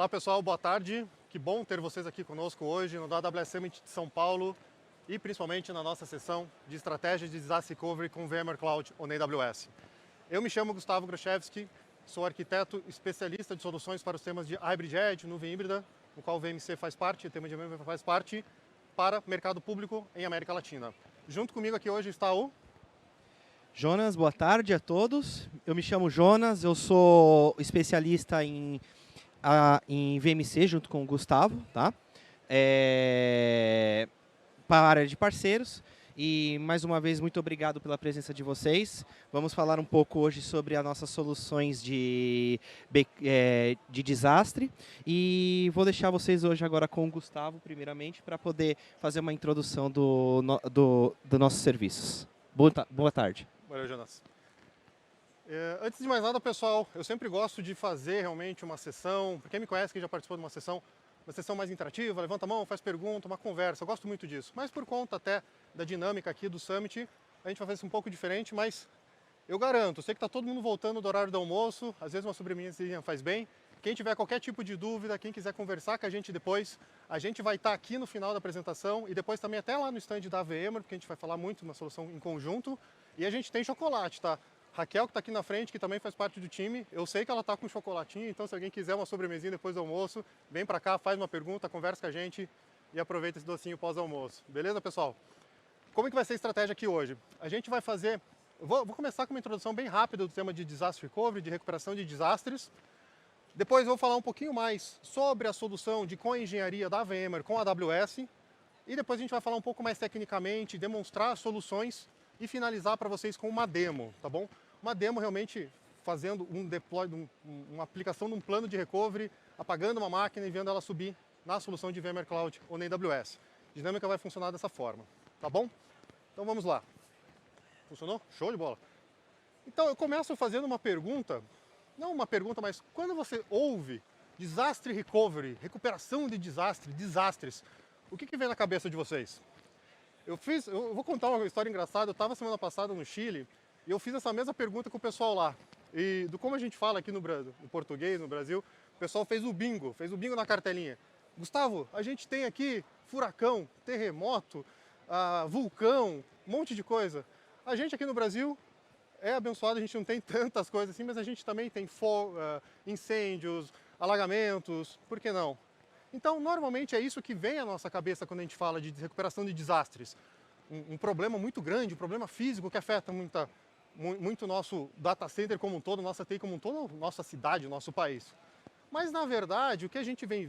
Olá pessoal, boa tarde. Que bom ter vocês aqui conosco hoje no AWS Summit de São Paulo e principalmente na nossa sessão de estratégia de disaster recovery com VMware Cloud ou na AWS. Eu me chamo Gustavo Groszewski, sou arquiteto especialista de soluções para os temas de Hybrid Edge, nuvem híbrida, no qual o VMC faz parte, o tema de VMware faz parte, para mercado público em América Latina. Junto comigo aqui hoje está o Jonas, boa tarde a todos. Eu me chamo Jonas, eu sou especialista em VMC junto com o Gustavo, tá? Para a área de parceiros. E, mais uma vez, muito obrigado pela presença de vocês. Vamos falar um pouco hoje sobre as nossas soluções de desastre. E vou deixar vocês hoje agora com o Gustavo, primeiramente, para poder fazer uma introdução dos nossos serviços. Boa tarde. Valeu, Jonas. Antes de mais nada, pessoal, eu sempre gosto de fazer realmente uma sessão, para quem me conhece, que já participou de uma sessão mais interativa, levanta a mão, faz pergunta, uma conversa, eu gosto muito disso. Mas por conta até da dinâmica aqui do Summit, a gente vai fazer isso um pouco diferente, mas eu garanto, sei que está todo mundo voltando do horário do almoço, às vezes uma sobremesinha faz bem. Quem tiver qualquer tipo de dúvida, quem quiser conversar com a gente depois, a gente vai estar aqui no final da apresentação e depois também até lá no stand da VMware, porque a gente vai falar muito uma solução em conjunto. E a gente tem chocolate, tá? Raquel, que está aqui na frente, que também faz parte do time, eu sei que ela está com chocolatinho, então se alguém quiser uma sobremesinha depois do almoço, vem para cá, faz uma pergunta, conversa com a gente e aproveita esse docinho pós-almoço. Beleza, pessoal? Como é que vai ser a estratégia aqui hoje? A gente vai fazer... Vou começar com uma introdução bem rápida do tema de disaster recovery, de recuperação de desastres. Depois vou falar um pouquinho mais sobre a solução de co-engenharia da VMware com a AWS. E depois a gente vai falar um pouco mais tecnicamente, demonstrar soluções e finalizar para vocês com uma demo, tá bom? Uma demo realmente fazendo um deploy, uma aplicação de um plano de recovery, apagando uma máquina e vendo ela subir na solução de VMware Cloud ou na AWS. A dinâmica vai funcionar dessa forma, tá bom? Então vamos lá. Funcionou? Show de bola. Então eu começo fazendo uma pergunta, não uma pergunta, mas quando você ouve disaster recovery, recuperação de desastres, o que vem na cabeça de vocês? Eu vou contar uma história engraçada. Eu estava semana passada no Chile e eu fiz essa mesma pergunta com o pessoal lá. E do como a gente fala aqui no português, no Brasil, o pessoal fez o bingo na cartelinha. Gustavo, a gente tem aqui furacão, terremoto, vulcão, um monte de coisa. A gente aqui no Brasil é abençoado, a gente não tem tantas coisas assim, mas a gente também tem incêndios, alagamentos, por que não? Então, normalmente é isso que vem à nossa cabeça quando a gente fala de recuperação de desastres. Um problema muito grande, um problema físico que afeta muito o nosso data center como um todo, nossa TI como um todo, nossa cidade, nosso país. Mas, na verdade, o que a gente vem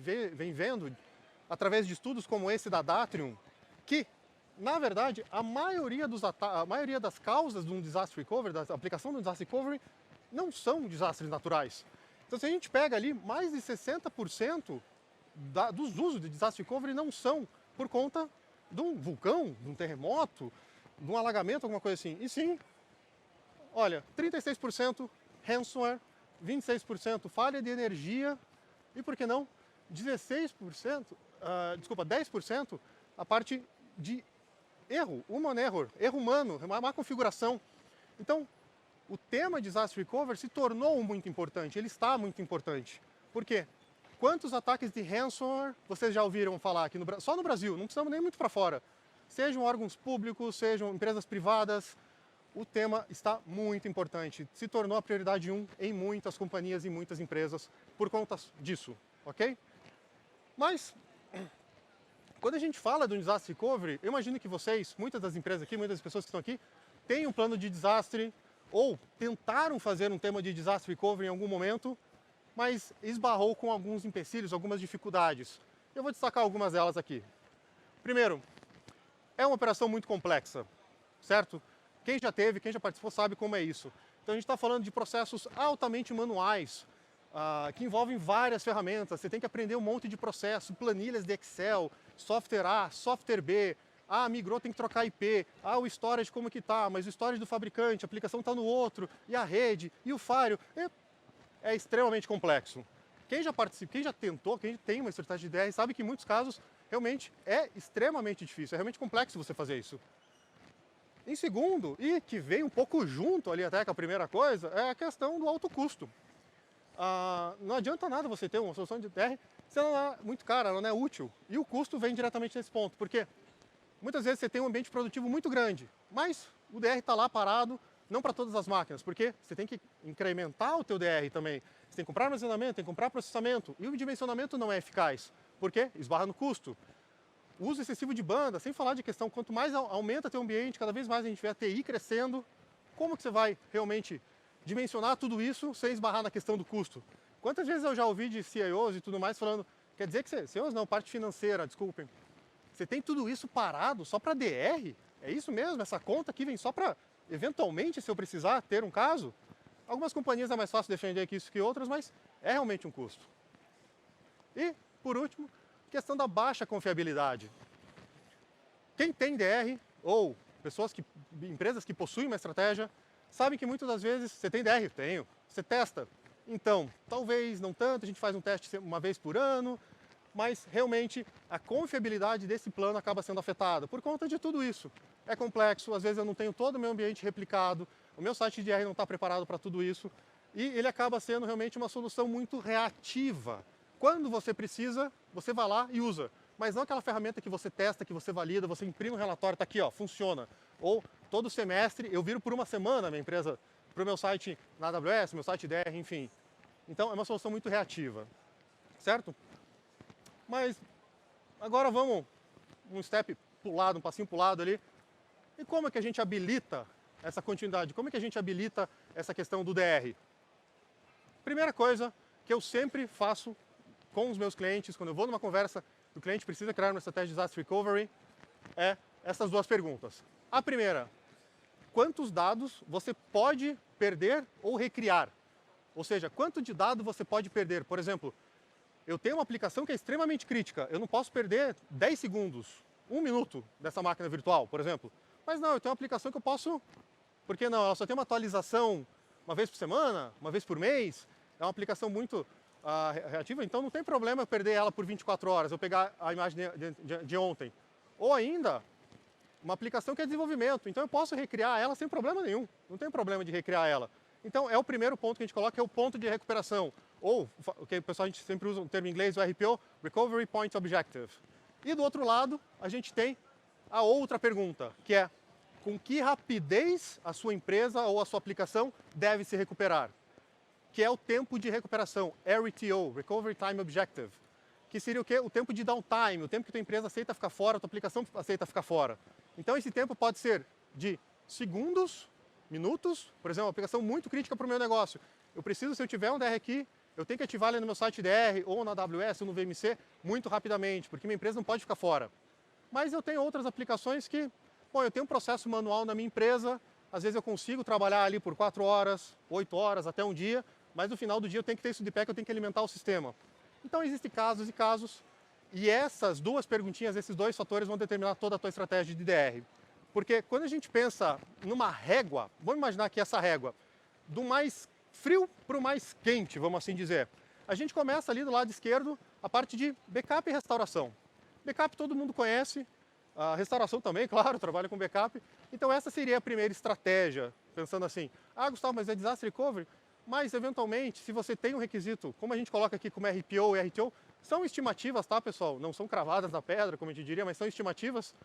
vendo, através de estudos como esse da Datrium, que, na verdade, a maioria das causas de um disaster recovery, da aplicação do disaster recovery, não são desastres naturais. Então, se a gente pega ali, mais de 60% dos usos de disaster recovery não são por conta de um vulcão, de um terremoto, de um alagamento, alguma coisa assim. E sim, olha, 36% ransomware, 26% falha de energia e, por que não, 10% a parte de erro humano, uma má configuração. Então, o tema disaster recovery se tornou muito importante, ele está muito importante. Por quê? Quantos ataques de ransomware vocês já ouviram falar aqui só no Brasil, não precisamos nem muito para fora. Sejam órgãos públicos, sejam empresas privadas, o tema está muito importante. Se tornou a prioridade 1 em muitas companhias e muitas empresas por conta disso, ok? Mas, quando a gente fala de um disaster recovery, eu imagino que vocês, muitas das empresas aqui, muitas das pessoas que estão aqui, têm um plano de desastre ou tentaram fazer um tema de disaster recovery em algum momento, mas esbarrou com alguns empecilhos, algumas dificuldades. Eu vou destacar algumas delas aqui. Primeiro, é uma operação muito complexa, certo? Quem já teve, quem já participou sabe como é isso. Então a gente está falando de processos altamente manuais, que envolvem várias ferramentas. Você tem que aprender um monte de processos, planilhas de Excel, software A, software B, migrou, tem que trocar IP, o storage como que está, mas o storage do fabricante, a aplicação está no outro, e a rede, e o firewall. É extremamente complexo. Quem já participa, quem já tentou, quem tem uma estratégia de DR, sabe que em muitos casos realmente é extremamente difícil, é realmente complexo você fazer isso. Em segundo, e que vem um pouco junto ali até com a primeira coisa, é a questão do alto custo. não adianta nada você ter uma solução de DR se ela não é muito cara, ela não é útil. E o custo vem diretamente nesse ponto, porque muitas vezes você tem um ambiente produtivo muito grande, mas o DR está lá parado, não para todas as máquinas, porque você tem que incrementar o teu DR também. Você tem que comprar armazenamento, tem que comprar processamento, e o dimensionamento não é eficaz. Por quê? Esbarra no custo. O uso excessivo de banda, sem falar de questão, quanto mais aumenta teu ambiente, cada vez mais a gente vê a TI crescendo, como que você vai realmente dimensionar tudo isso sem esbarrar na questão do custo? Quantas vezes eu já ouvi de CIOs e tudo mais falando, quer dizer que CIOs não, parte financeira, desculpem, você tem tudo isso parado só para DR? É isso mesmo? Essa conta aqui vem só para, eventualmente, se eu precisar ter um caso? Algumas companhias é mais fácil defender que isso que outras, mas é realmente um custo. E, por último, questão da baixa confiabilidade. Quem tem DR, ou empresas que possuem uma estratégia, sabem que muitas das vezes você tem DR? Tenho. Você testa? Então, talvez não tanto, a gente faz um teste uma vez por ano, mas realmente a confiabilidade desse plano acaba sendo afetada por conta de tudo isso. É complexo, às vezes eu não tenho todo o meu ambiente replicado, o meu site de DR não está preparado para tudo isso, e ele acaba sendo realmente uma solução muito reativa. Quando você precisa, você vai lá e usa, mas não aquela ferramenta que você testa, que você valida, você imprime um relatório, está aqui, ó, funciona. Ou todo semestre eu viro por uma semana a minha empresa para o meu site na AWS, meu site DR, enfim. Então é uma solução muito reativa, certo? Mas agora vamos um step para o lado, um passinho para o lado ali. E como é que a gente habilita essa continuidade? Como é que a gente habilita essa questão do DR? Primeira coisa que eu sempre faço com os meus clientes, quando eu vou numa conversa, o cliente precisa criar uma estratégia de disaster recovery, é essas duas perguntas. A primeira, quantos dados você pode perder ou recriar? Ou seja, quanto de dado você pode perder? Por exemplo, eu tenho uma aplicação que é extremamente crítica, eu não posso perder 10 segundos, 1 minuto dessa máquina virtual, por exemplo. Mas não, eu tenho uma aplicação que eu posso, por que não? Ela só tem uma atualização uma vez por semana, uma vez por mês, é uma aplicação muito reativa, então não tem problema eu perder ela por 24 horas, eu pegar a imagem de ontem. Ou ainda, uma aplicação que é desenvolvimento, então eu posso recriar ela sem problema nenhum, não tem problema de recriar ela. Então é o primeiro ponto que a gente coloca, é o ponto de recuperação, ou o que o pessoal a gente sempre usa o termo em inglês, o RPO, Recovery Point Objective. E do outro lado, a gente tem a outra pergunta, que é com que rapidez a sua empresa ou a sua aplicação deve se recuperar? Que é o tempo de recuperação, RTO, Recovery Time Objective, que seria o quê? O tempo de downtime, o tempo que a tua empresa aceita ficar fora, a tua aplicação aceita ficar fora. Então esse tempo pode ser de segundos, minutos, por exemplo, uma aplicação muito crítica para o meu negócio. Eu preciso, se eu tiver um DR aqui, eu tenho que ativar ele no meu site DR, ou na AWS, ou no VMC, muito rapidamente, porque minha empresa não pode ficar fora. Mas eu tenho outras aplicações que, bom, eu tenho um processo manual na minha empresa, às vezes eu consigo trabalhar ali por 4 horas, 8 horas, até um dia, mas no final do dia eu tenho que ter isso de pé, que eu tenho que alimentar o sistema. Então existem casos e casos, e essas duas perguntinhas, esses dois fatores vão determinar toda a tua estratégia de DR. Porque quando a gente pensa numa régua, vamos imaginar aqui essa régua, do mais frio para o mais quente, vamos assim dizer. A gente começa ali do lado esquerdo a parte de backup e restauração. Backup todo mundo conhece, a restauração também, claro, trabalha com backup. Então essa seria a primeira estratégia, pensando assim, Gustavo, mas é disaster recovery? Mas, eventualmente, se você tem um requisito, como a gente coloca aqui como RPO e RTO, são estimativas, tá, pessoal? Não são cravadas na pedra, como a gente diria, mas são estimativas.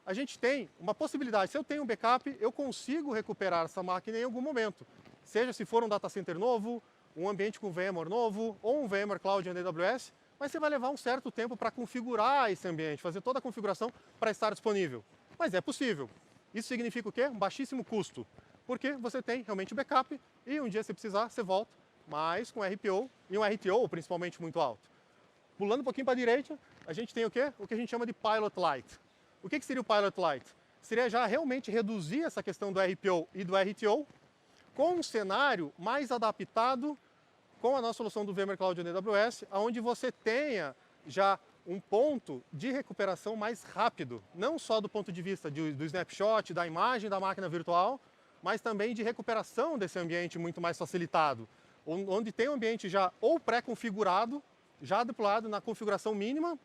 A gente tem uma possibilidade. Se eu tenho um backup, eu consigo recuperar essa máquina em algum momento. Seja se for um data center novo, um ambiente com VMware novo, ou um VMware Cloud em AWS, mas você vai levar um certo tempo para configurar esse ambiente, fazer toda a configuração para estar disponível. Mas é possível. Isso significa o quê? Um baixíssimo custo. Porque você tem realmente o backup e um dia se precisar, você volta, mas com RPO e um RTO principalmente muito alto. Pulando um pouquinho para a direita, a gente tem o quê? O que a gente chama de Pilot Light. O que seria o Pilot Light? Seria já realmente reduzir essa questão do RPO e do RTO com um cenário mais adaptado com a nossa solução do VMware Cloud na AWS, onde você tenha já um ponto de recuperação mais rápido, não só do ponto de vista do snapshot, da imagem da máquina virtual, mas também de recuperação desse ambiente muito mais facilitado, onde tem um ambiente já ou pré-configurado, já deployado na configuração mínima,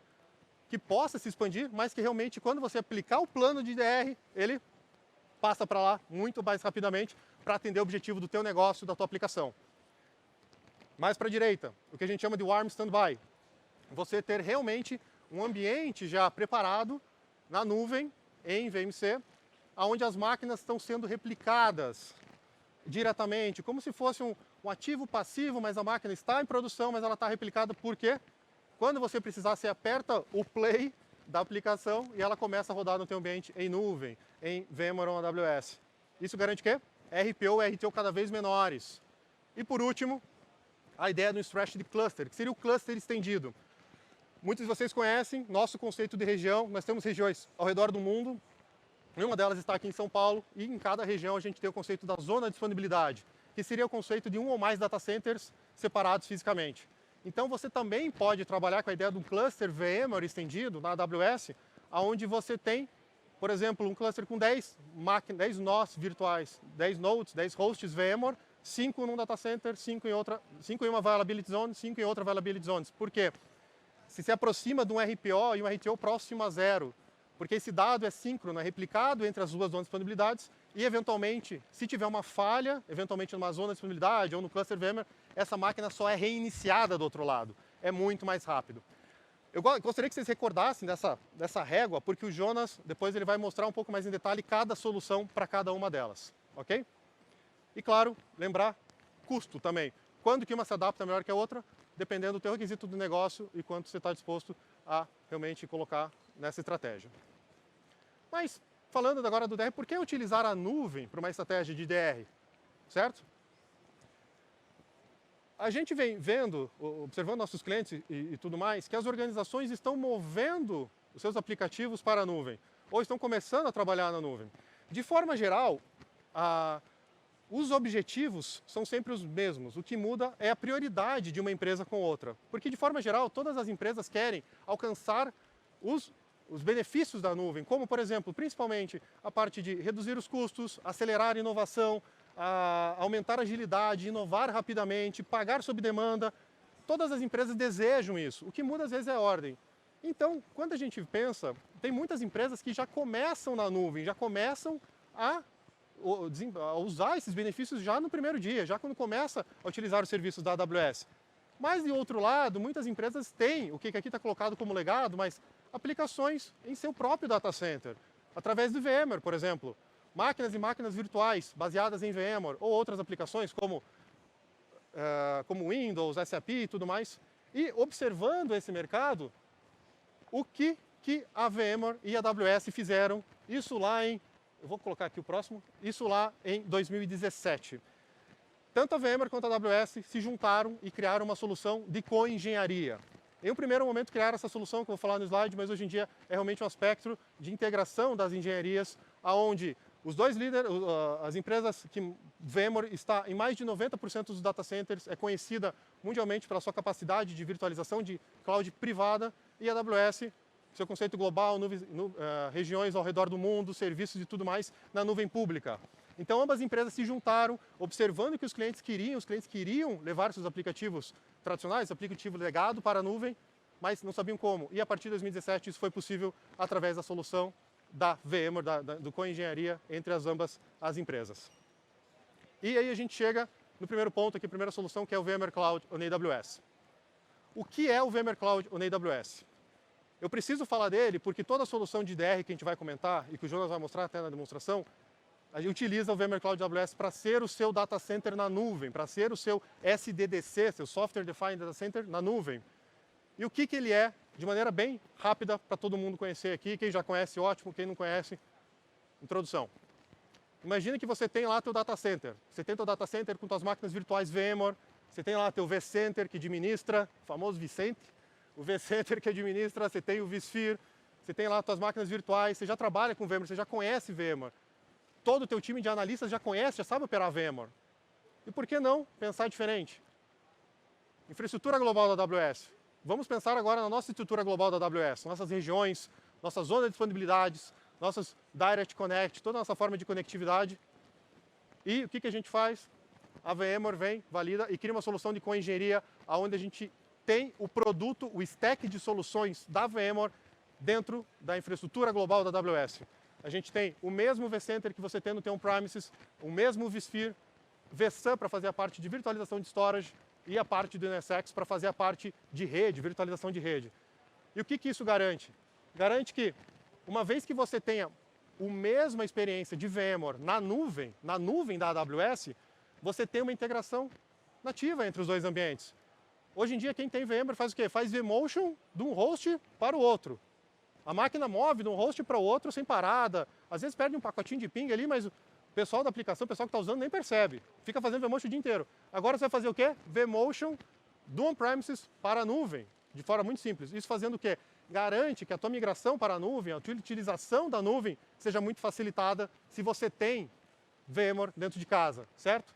que possa se expandir, mas que realmente quando você aplicar o plano de DR, ele passa para lá muito mais rapidamente para atender o objetivo do teu negócio, da tua aplicação. Mais para a direita, o que a gente chama de warm standby. Você ter realmente um ambiente já preparado na nuvem, em VMC, onde as máquinas estão sendo replicadas diretamente, como se fosse um ativo passivo, mas a máquina está em produção, mas ela está replicada. Por quê? Quando você precisar, você aperta o play da aplicação e ela começa a rodar no teu ambiente em nuvem, em VMware ou AWS. Isso garante o quê? RPO e RTO cada vez menores. E por último, a ideia do Strategy Cluster, que seria o cluster estendido. Muitos de vocês conhecem nosso conceito de região. Nós temos regiões ao redor do mundo. Uma delas está aqui em São Paulo, e em cada região a gente tem o conceito da zona de disponibilidade, que seria o conceito de um ou mais data centers separados fisicamente. Então você também pode trabalhar com a ideia de um cluster VMware estendido na AWS, onde você tem, por exemplo, um cluster com 10 nós virtuais, 10 nodes, 10 hosts VMware, 5 num data center, 5 em uma availability zone, 5 em outra availability zone. Por quê? Se aproxima de um RPO e um RTO próximo a zero, porque esse dado é síncrono, é replicado entre as duas zonas de disponibilidades e, eventualmente, se tiver uma falha, eventualmente numa zona de disponibilidade ou no cluster VMware, essa máquina só é reiniciada do outro lado. É muito mais rápido. Eu gostaria que vocês recordassem dessa régua, porque o Jonas, depois ele vai mostrar um pouco mais em detalhe cada solução para cada uma delas, ok? E, claro, lembrar custo também. Quando que uma se adapta melhor que a outra? Dependendo do teu requisito do negócio e quanto você está disposto a realmente colocar nessa estratégia. Mas, falando agora do DR, por que utilizar a nuvem para uma estratégia de DR? Certo? A gente vem vendo, observando nossos clientes e tudo mais, que as organizações estão movendo os seus aplicativos para a nuvem, ou estão começando a trabalhar na nuvem. De forma geral, os objetivos são sempre os mesmos. O que muda é a prioridade de uma empresa com outra. Porque, de forma geral, todas as empresas querem alcançar os benefícios da nuvem, como, por exemplo, principalmente a parte de reduzir os custos, acelerar a inovação, aumentar a agilidade, inovar rapidamente, pagar sob demanda. Todas as empresas desejam isso. O que muda, às vezes, é a ordem. Então, quando a gente pensa, tem muitas empresas que já começam na nuvem, já começam a usar esses benefícios já no primeiro dia, já quando começa a utilizar os serviços da AWS. Mas, de outro lado, muitas empresas têm, o que aqui está colocado como legado, mas aplicações em seu próprio data center, através do VMware, por exemplo. Máquinas e máquinas virtuais baseadas em VMware, ou outras aplicações como Windows, SAP e tudo mais. E observando esse mercado, o que a VMware e a AWS fizeram, isso lá em, eu vou colocar aqui o próximo, isso lá em 2017. Tanto a VMware quanto a AWS se juntaram e criaram uma solução de coengenharia. Em um primeiro momento criaram essa solução, que eu vou falar no slide, mas hoje em dia é realmente um aspecto de integração das engenharias, onde os dois líderes, as empresas que VMware está em mais de 90% dos data centers, é conhecida mundialmente pela sua capacidade de virtualização de cloud privada, e a AWS, seu conceito global, regiões ao redor do mundo, serviços e tudo mais na nuvem pública. Então, ambas empresas se juntaram, observando que os clientes queriam levar seus aplicativos tradicionais, aplicativo legado para a nuvem, mas não sabiam como. E a partir de 2017 isso foi possível através da solução da VMware, do coengenharia entre ambas as empresas. E aí a gente chega no primeiro ponto aqui, a primeira solução, que é o VMware Cloud on AWS. O que é o VMware Cloud on AWS? Eu preciso falar dele porque toda a solução de DR que a gente vai comentar, e que o Jonas vai mostrar até na demonstração, a gente utiliza o VMware Cloud AWS para ser o seu data center na nuvem, para ser o seu SDDC, seu Software Defined Data Center na nuvem. E o que ele é, de maneira bem rápida, para todo mundo conhecer aqui. Quem já conhece, ótimo. Quem não conhece, introdução. Imagina que você tem lá teu data center. Você tem teu data center com suas máquinas virtuais VMware. Você tem lá teu vCenter que administra, o famoso Vicente. O vCenter que administra, você tem o vSphere. Você tem lá tuas máquinas virtuais. Você já trabalha com VMware, você já conhece VMware. Todo o teu time de analistas já conhece, já sabe operar VMware. E por que não pensar diferente? Infraestrutura global da AWS. Vamos pensar agora na nossa estrutura global da AWS, nossas regiões, nossa zona de disponibilidades, nossos Direct Connect, toda a nossa forma de conectividade. E o que a gente faz? A VMware vem, valida e cria uma solução de coengenharia onde a gente tem o produto, o stack de soluções da VMware dentro da infraestrutura global da AWS. A gente tem o mesmo vCenter que você tem no teu on-premises, o mesmo vSphere, vSAN para fazer a parte de virtualização de storage, e a parte do NSX para fazer a parte de rede, virtualização de rede. E o que isso garante? Garante que, uma vez que você tenha a mesma experiência de VMware na nuvem da AWS, você tem uma integração nativa entre os dois ambientes. Hoje em dia, quem tem VMware faz o quê? Faz vMotion de um host para o outro. A máquina move de um host para o outro sem parada. Às vezes perde um pacotinho de ping ali, mas o pessoal da aplicação, o pessoal que está usando, nem percebe. Fica fazendo vMotion o dia inteiro. Agora você vai fazer o quê? vMotion do on-premises para a nuvem, de forma muito simples. Isso fazendo o quê? Garante que a tua migração para a nuvem, a tua utilização da nuvem, seja muito facilitada se você tem VMware dentro de casa, certo?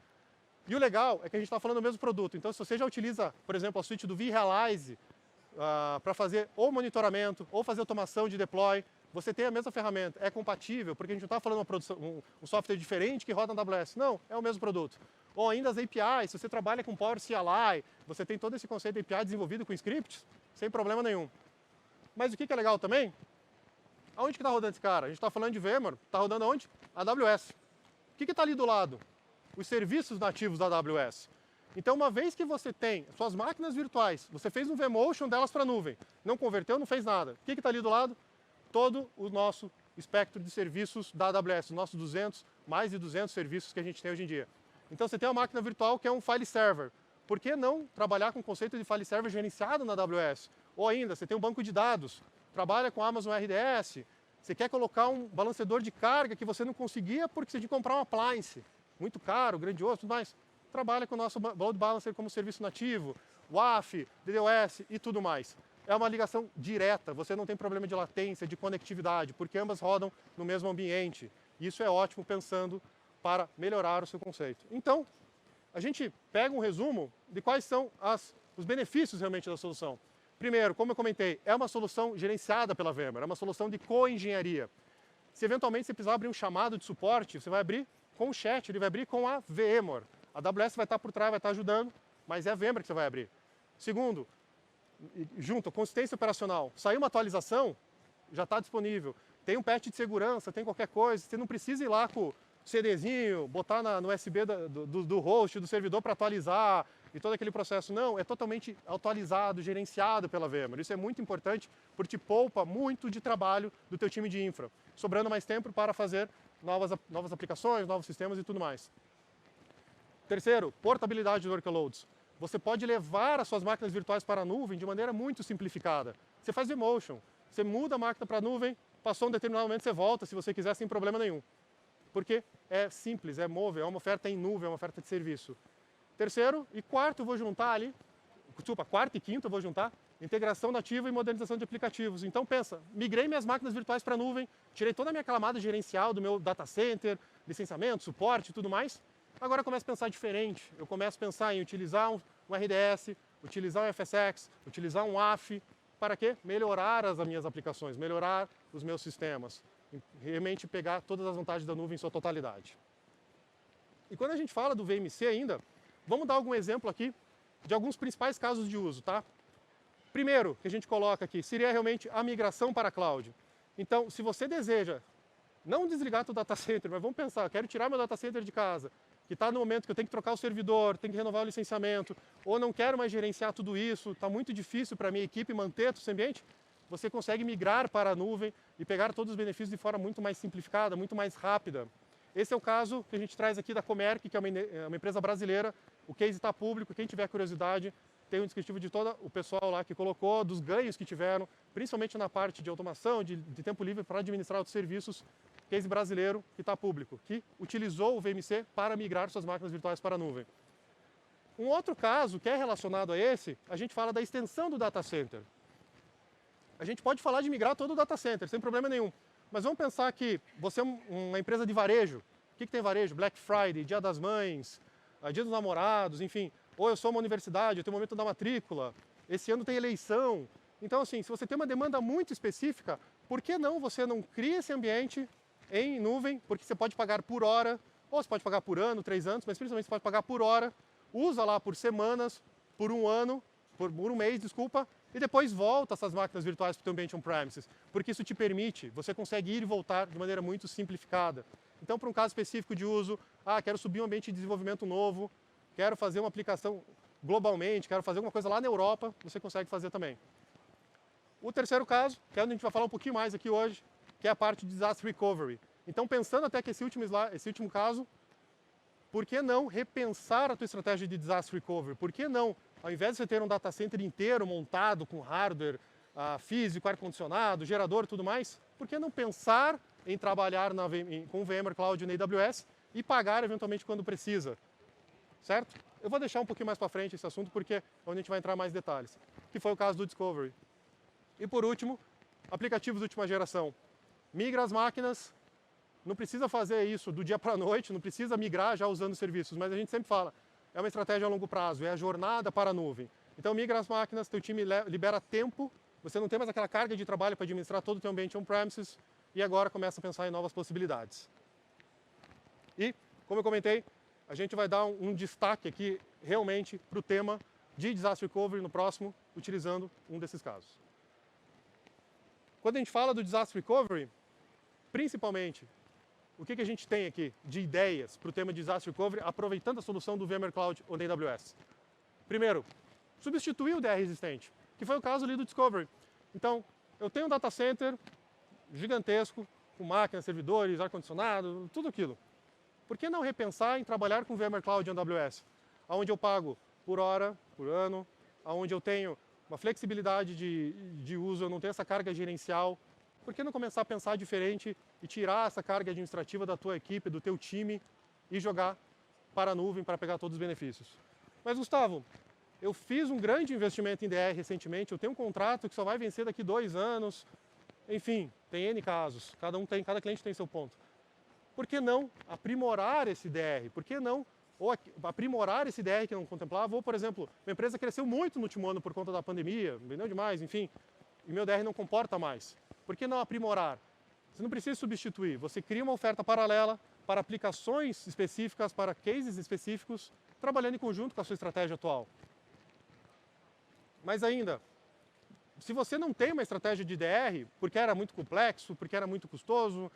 E o legal é que a gente está falando do mesmo produto. Então, se você já utiliza, por exemplo, a suíte do vRealize para fazer ou monitoramento, ou fazer automação de deploy, você tem a mesma ferramenta. É compatível, porque a gente não está falando um software diferente que roda na AWS. Não, é o mesmo produto. Ou ainda as APIs, se você trabalha com Power CLI, você tem todo esse conceito de API desenvolvido com scripts, sem problema nenhum. Mas o que é legal também? Aonde que está rodando esse cara? A gente está falando de VMware, está rodando aonde? AWS. O que está ali do lado? Os serviços nativos da AWS. Então, uma vez que você tem suas máquinas virtuais, você fez um vMotion delas para a nuvem, não converteu, não fez nada. O que está ali do lado? Todo o nosso espectro de serviços da AWS, os nossos mais de 200 serviços que a gente tem hoje em dia. Então, você tem uma máquina virtual que é um file server. Por que não trabalhar com o conceito de file server gerenciado na AWS? Ou ainda, você tem um banco de dados, trabalha com Amazon RDS, você quer colocar um balanceador de carga que você não conseguia porque você tinha que comprar um appliance, muito caro, grandioso, tudo mais. Trabalha com o nosso load balancer como serviço nativo, WAF, DDoS e tudo mais. É uma ligação direta, você não tem problema de latência, de conectividade, porque ambas rodam no mesmo ambiente. Isso é ótimo pensando para melhorar o seu conceito. Então, a gente pega um resumo de quais são os benefícios realmente da solução. Primeiro, como eu comentei, é uma solução gerenciada pela VMware, é uma solução de co-engenharia. Se eventualmente você precisar abrir um chamado de suporte, você vai abrir com o chat, ele vai abrir com a VMware. A AWS vai estar por trás, vai estar ajudando, mas é a VMware que você vai abrir. Segundo, junto, consistência operacional. Saiu uma atualização, já está disponível. Tem um patch de segurança, tem qualquer coisa, você não precisa ir lá com o CDzinho, botar no USB do host, do servidor para atualizar e todo aquele processo. Não, é totalmente atualizado, gerenciado pela VMware. Isso é muito importante porque te poupa muito de trabalho do teu time de infra, sobrando mais tempo para fazer novas aplicações, novos sistemas e tudo mais. Terceiro, portabilidade de workloads. Você pode levar as suas máquinas virtuais para a nuvem de maneira muito simplificada. Você faz vMotion, você muda a máquina para a nuvem, passou um determinado momento, você volta, se você quiser, sem problema nenhum. Porque é simples, é móvel, é uma oferta em nuvem, é uma oferta de serviço. Terceiro e quarto, eu vou juntar ali, quarto e quinto eu vou juntar, integração nativa e modernização de aplicativos. Então pensa, migrei minhas máquinas virtuais para a nuvem, tirei toda a minha camada gerencial do meu data center, licenciamento, suporte e tudo mais. Agora eu começo a pensar diferente, eu começo a pensar em utilizar um RDS, utilizar um FSX, utilizar um WAF, para quê? Melhorar as minhas aplicações, melhorar os meus sistemas, realmente pegar todas as vantagens da nuvem em sua totalidade. E quando a gente fala do VMC ainda, vamos dar algum exemplo aqui de alguns principais casos de uso, tá? Primeiro que a gente coloca aqui seria realmente a migração para a cloud. Então, se você deseja não desligar teu data center, mas vamos pensar, quero tirar meu data center de casa, que está no momento que eu tenho que trocar o servidor, tenho que renovar o licenciamento, ou não quero mais gerenciar tudo isso, está muito difícil para a minha equipe manter todo esse ambiente, você consegue migrar para a nuvem e pegar todos os benefícios de forma muito mais simplificada, muito mais rápida. Esse é o caso que a gente traz aqui da Comerc, que é uma empresa brasileira, o case está público, quem tiver curiosidade, tem um descritivo de todo o pessoal lá que colocou, dos ganhos que tiveram, principalmente na parte de automação, de tempo livre para administrar outros serviços, case brasileiro que está público, que utilizou o VMC para migrar suas máquinas virtuais para a nuvem. Um outro caso que é relacionado a esse, a gente fala da extensão do data center. A gente pode falar de migrar todo o data center, sem problema nenhum. Mas vamos pensar que você é uma empresa de varejo. O que tem varejo? Black Friday, Dia das Mães, Dia dos Namorados, enfim. Ou eu sou uma universidade, eu tenho o momento da matrícula, esse ano tem eleição. Então, assim, se você tem uma demanda muito específica, por que não você não cria esse ambiente em nuvem, porque você pode pagar por hora, ou você pode pagar por ano, 3 anos, mas principalmente você pode pagar por hora, usa lá por semanas, por um ano, por um mês, desculpa, e depois volta essas máquinas virtuais para o seu ambiente on-premises, porque isso te permite, você consegue ir e voltar de maneira muito simplificada. Então, para um caso específico de uso, quero subir um ambiente de desenvolvimento novo, quero fazer uma aplicação globalmente, quero fazer alguma coisa lá na Europa, você consegue fazer também. O terceiro caso, que é onde a gente vai falar um pouquinho mais aqui hoje, que é a parte de disaster recovery. Então, pensando até que esse último caso, por que não repensar a tua estratégia de disaster recovery? Por que não, ao invés de você ter um data center inteiro montado com hardware físico, ar-condicionado, gerador e tudo mais, por que não pensar em trabalhar com o VMware Cloud na AWS e pagar eventualmente quando precisa? Certo? Eu vou deixar um pouquinho mais para frente esse assunto porque é onde a gente vai entrar mais detalhes, que foi o caso do Discovery. E por último, aplicativos de última geração. Migra as máquinas, não precisa fazer isso do dia para a noite, não precisa migrar já usando serviços, mas a gente sempre fala, é uma estratégia a longo prazo, é a jornada para a nuvem. Então migra as máquinas, teu time libera tempo, você não tem mais aquela carga de trabalho para administrar todo o teu ambiente on-premises e agora começa a pensar em novas possibilidades. E, como eu comentei, a gente vai dar um destaque aqui realmente para o tema de disaster recovery no próximo, utilizando um desses casos. Quando a gente fala do disaster recovery, principalmente, o que a gente tem aqui de ideias para o tema de disaster recovery, aproveitando a solução do VMware Cloud ou da AWS? Primeiro, substituir o DR existente, que foi o caso ali do Discovery. Então, eu tenho um data center gigantesco, com máquinas, servidores, ar-condicionado, tudo aquilo. Por que não repensar em trabalhar com VMware Cloud e AWS? Onde eu pago por hora, por ano, onde eu tenho uma flexibilidade de uso, eu não tenho essa carga gerencial. Por que não começar a pensar diferente e tirar essa carga administrativa da tua equipe, do teu time e jogar para a nuvem para pegar todos os benefícios? Mas, Gustavo, eu fiz um grande investimento em DR recentemente, eu tenho um contrato que só vai vencer daqui 2 anos. Enfim, tem N casos, cada cliente tem seu ponto. Por que não aprimorar esse DR? Por que não aprimorar esse DR que eu não contemplava? Ou, por exemplo, minha empresa cresceu muito no último ano por conta da pandemia, vendeu demais, enfim, e meu DR não comporta mais. Por que não aprimorar? Você não precisa substituir, você cria uma oferta paralela para aplicações específicas, para cases específicos, trabalhando em conjunto com a sua estratégia atual. Mas ainda, se você não tem uma estratégia de DR, porque era muito complexo, porque era muito custoso,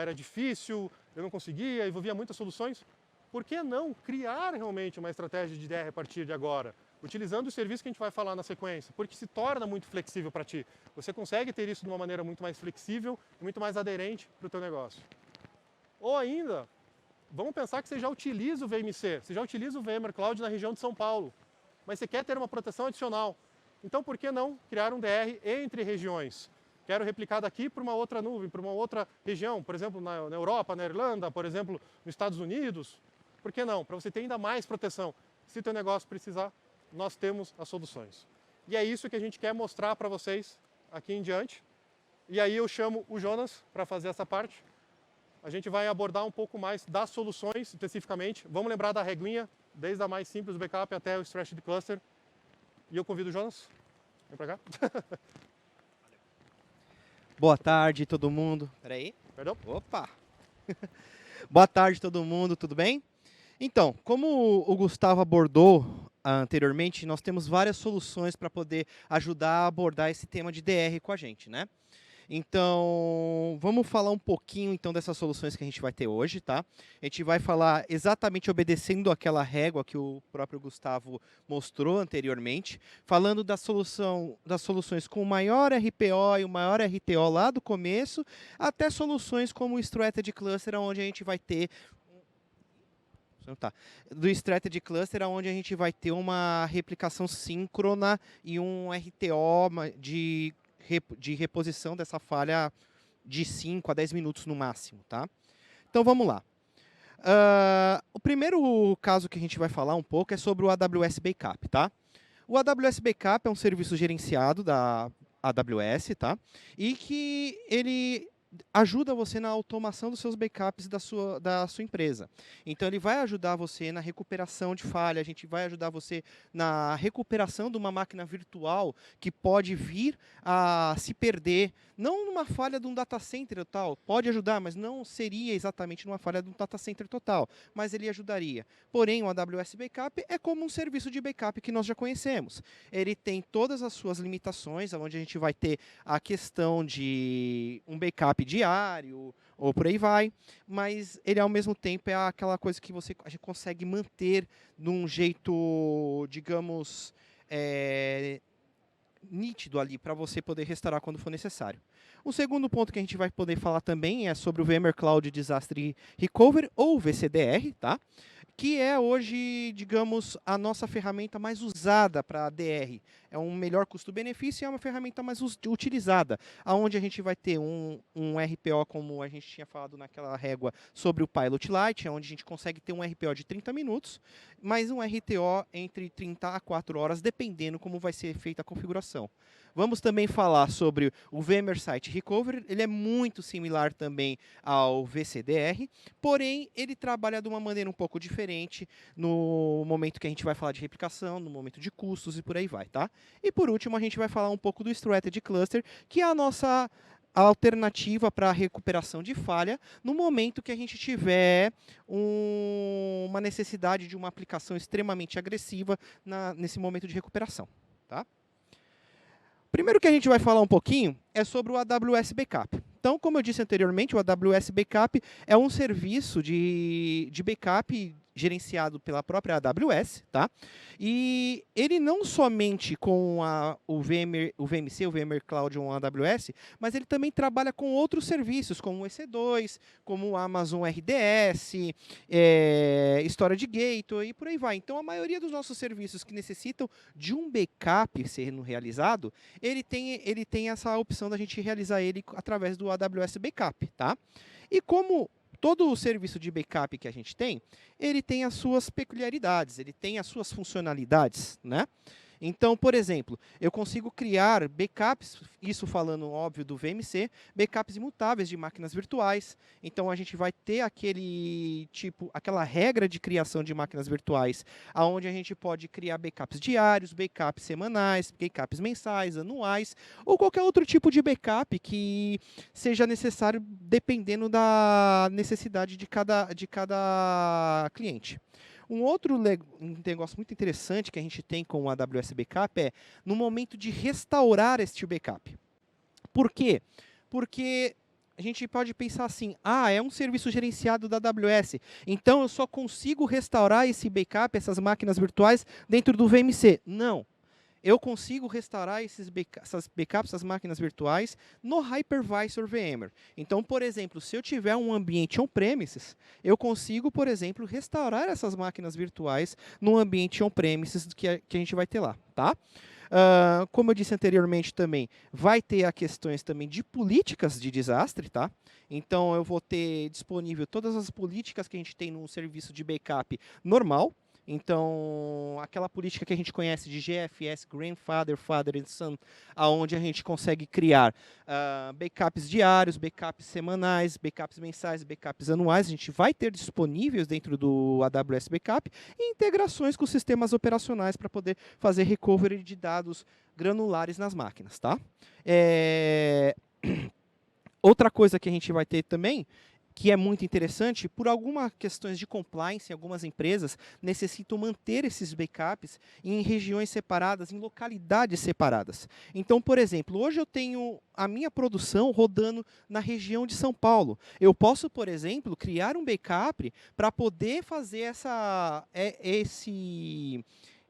era difícil, eu não conseguia, envolvia muitas soluções, por que não criar realmente uma estratégia de DR a partir de agora? Utilizando o serviço que a gente vai falar na sequência, porque se torna muito flexível para ti. Você consegue ter isso de uma maneira muito mais flexível e muito mais aderente para o teu negócio. Ou ainda, vamos pensar que você já utiliza o VMC, você já utiliza o VMware Cloud na região de São Paulo, mas você quer ter uma proteção adicional. Então, por que não criar um DR entre regiões? Quero replicar daqui para uma outra nuvem, para uma outra região, por exemplo, na Europa, na Irlanda, por exemplo, nos Estados Unidos. Por que não? Para você ter ainda mais proteção. Se o teu negócio precisar, nós temos as soluções. E é isso que a gente quer mostrar para vocês aqui em diante. E aí eu chamo o Jonas para fazer essa parte. A gente vai abordar um pouco mais das soluções especificamente. Vamos lembrar da reguinha, desde a mais simples, o backup, até o Stretched Cluster. E eu convido o Jonas. Vem para cá. Boa tarde, todo mundo. Peraí. Perdão? Opa! Boa tarde, todo mundo. Tudo bem? Então, como o Gustavo abordou anteriormente, nós temos várias soluções para poder ajudar a abordar esse tema de DR com a gente, né? Então, vamos falar um pouquinho então dessas soluções que a gente vai ter hoje, tá? A gente vai falar exatamente obedecendo aquela régua que o próprio Gustavo mostrou anteriormente, falando das soluções com o maior RPO e o maior RTO lá do começo, até soluções como o Strategy Cluster, onde a gente vai ter do Strategy Cluster, onde a gente vai ter uma replicação síncrona e um RTO de reposição dessa falha de 5 a 10 minutos no máximo, tá? Então vamos lá. O primeiro caso que a gente vai falar um pouco é sobre o AWS Backup, tá? O AWS Backup é um serviço gerenciado da AWS, tá? E que ele ajuda você na automação dos seus backups da sua empresa. Então, ele vai ajudar você na recuperação de falha, a gente vai ajudar você na recuperação de uma máquina virtual que pode vir a se perder, não numa falha de um data center total, pode ajudar, mas não seria exatamente numa falha de um data center total, mas ele ajudaria. Porém, o AWS Backup é como um serviço de backup que nós já conhecemos. Ele tem todas as suas limitações, onde a gente vai ter a questão de um backup diário, ou por aí vai, mas ele ao mesmo tempo é aquela coisa que a gente consegue manter de um jeito, digamos, nítido ali para você poder restaurar quando for necessário. O segundo ponto que a gente vai poder falar também é sobre o VMware Cloud Disaster Recovery, ou VCDR, tá? Que é hoje, digamos, a nossa ferramenta mais usada para DR. É um melhor custo-benefício e é uma ferramenta mais utilizada, aonde a gente vai ter um RPO, como a gente tinha falado naquela régua, sobre o Pilot Lite, onde a gente consegue ter um RPO de 30 minutos, mais um RTO entre 30 a 4 horas, dependendo como vai ser feita a configuração. Vamos também falar sobre o VMware Site Recovery. Ele é muito similar também ao VCDR, porém ele trabalha de uma maneira um pouco diferente no momento que a gente vai falar de replicação, no momento de custos e por aí vai, tá? E por último, a gente vai falar um pouco do Strategy Cluster, que é a nossa alternativa para a recuperação de falha no momento que a gente tiver uma necessidade de uma aplicação extremamente agressiva nesse momento de recuperação, tá? Primeiro que a gente vai falar um pouquinho é sobre o AWS Backup. Então, como eu disse anteriormente, o AWS Backup é um serviço de backup gerenciado pela própria AWS, tá? E ele não somente com o VMC, o VMware Cloud on AWS, mas ele também trabalha com outros serviços, como o EC2, como o Amazon RDS, Storage Gateway e por aí vai. Então, a maioria dos nossos serviços que necessitam de um backup sendo realizado, ele tem essa opção da gente realizar ele através do AWS Backup, tá? E como todo o serviço de backup que a gente tem, ele tem as suas peculiaridades, ele tem as suas funcionalidades, né? Então, por exemplo, eu consigo criar backups, isso falando, óbvio, do VMC, backups imutáveis de máquinas virtuais. Então, a gente vai ter aquela regra de criação de máquinas virtuais, onde a gente pode criar backups diários, backups semanais, backups mensais, anuais, ou qualquer outro tipo de backup que seja necessário, dependendo da necessidade de cada cliente. Um negócio muito interessante que a gente tem com o AWS Backup é no momento de restaurar este backup. Por quê? Porque a gente pode pensar assim, é um serviço gerenciado da AWS, então eu só consigo restaurar esse backup, essas máquinas virtuais, dentro do VMC. Não. Eu consigo restaurar essas backups, essas máquinas virtuais, no Hypervisor VMware. Então, por exemplo, se eu tiver um ambiente on-premises, eu consigo, por exemplo, restaurar essas máquinas virtuais no ambiente on-premises que a gente vai ter lá, tá? Como eu disse anteriormente também, vai ter as questões também de políticas de desastre, tá? Então, eu vou ter disponível todas as políticas que a gente tem no serviço de backup normal. Então, aquela política que a gente conhece de GFS, Grandfather, Father and Son, aonde a gente consegue criar backups diários, backups semanais, backups mensais, backups anuais, a gente vai ter disponíveis dentro do AWS Backup e integrações com sistemas operacionais para poder fazer recovery de dados granulares nas máquinas, tá? Outra coisa que a gente vai ter também, que é muito interessante, por algumas questões de compliance, algumas empresas necessitam manter esses backups em regiões separadas, em localidades separadas. Então, por exemplo, hoje eu tenho a minha produção rodando na região de São Paulo. Eu posso, por exemplo, criar um backup para poder fazer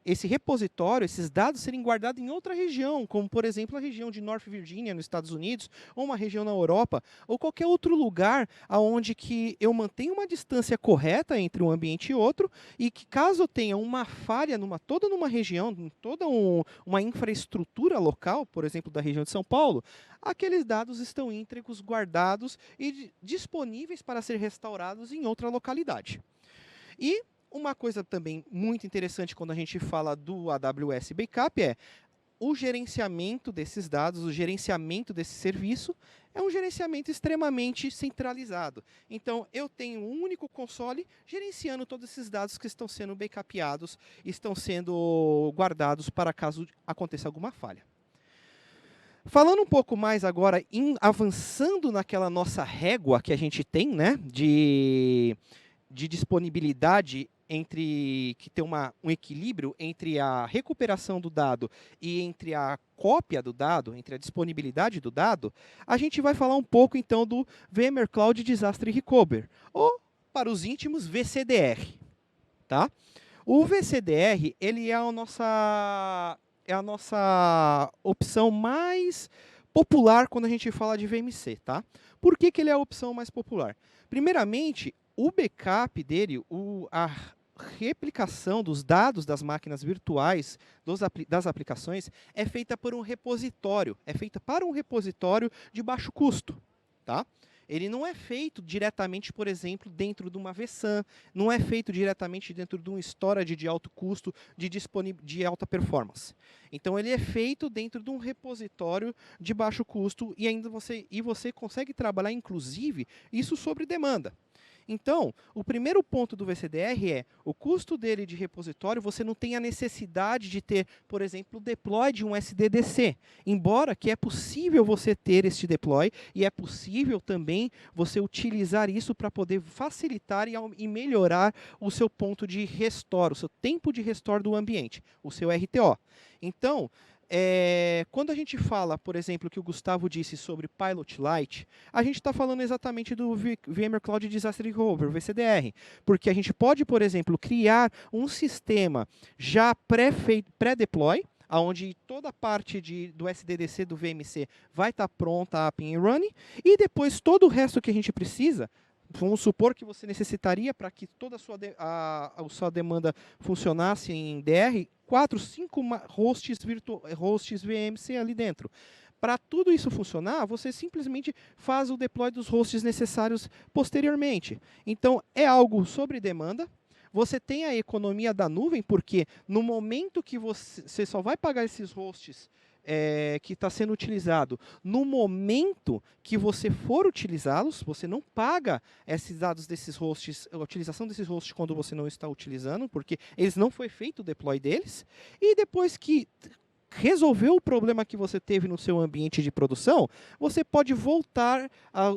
esse repositório, esses dados serem guardados em outra região, como, por exemplo, a região de North Virginia, nos Estados Unidos, ou uma região na Europa, ou qualquer outro lugar onde que eu mantenho uma distância correta entre um ambiente e outro, e que caso eu tenha uma falha toda numa região, toda uma infraestrutura local, por exemplo, da região de São Paulo, aqueles dados estão íntegros, guardados e disponíveis para ser restaurados em outra localidade. E uma coisa também muito interessante quando a gente fala do AWS Backup é o gerenciamento desses dados, o gerenciamento desse serviço é um gerenciamento extremamente centralizado. Então, eu tenho um único console gerenciando todos esses dados que estão sendo backupeados, estão sendo guardados para caso aconteça alguma falha. Falando um pouco mais agora, avançando naquela nossa régua que a gente tem, né, de disponibilidade que tem um equilíbrio entre a recuperação do dado e entre a cópia do dado, entre a disponibilidade do dado, a gente vai falar um pouco então do VMware Cloud Disaster Recovery, ou para os íntimos VCDR, tá? O VCDR, ele é a nossa opção mais popular quando a gente fala de VMC, tá? Por que ele é a opção mais popular? Primeiramente, o backup dele, a replicação dos dados das máquinas virtuais das aplicações é feita por um repositório, é feita para um repositório de baixo custo, tá? Ele não é feito diretamente, por exemplo, dentro de uma vSAN, não é feito diretamente dentro de um storage de alto custo, de alta performance. Então, ele é feito dentro de um repositório de baixo custo e ainda você consegue trabalhar, inclusive, isso sobre demanda. Então, o primeiro ponto do VCDR é o custo dele de repositório, você não tem a necessidade de ter, por exemplo, o deploy de um SDDC. Embora que é possível você ter este deploy e é possível também você utilizar isso para poder facilitar e melhorar o seu ponto de restore, o seu tempo de restore do ambiente, o seu RTO. Então, quando a gente fala, por exemplo, que o Gustavo disse sobre Pilot Lite, a gente está falando exatamente do VMware Cloud Disaster Recovery, VCDR, porque a gente pode, por exemplo, criar um sistema já pré-deploy, onde toda a parte do SDDC do VMC vai estar pronta, up and running, e depois todo o resto que a gente precisa. Vamos supor que você necessitaria, para que toda a sua demanda funcionasse em DR, 4, 5 hosts VMC ali dentro. Para tudo isso funcionar, você simplesmente faz o deploy dos hosts necessários posteriormente. Então, é algo sobre demanda. Você tem a economia da nuvem, porque no momento que você só vai pagar esses hosts que está sendo utilizado, no momento que você for utilizá-los, você não paga esses dados desses hosts, a utilização desses hosts quando você não está utilizando, porque eles não foi feito o deploy deles, e depois que resolveu o problema que você teve no seu ambiente de produção, você pode voltar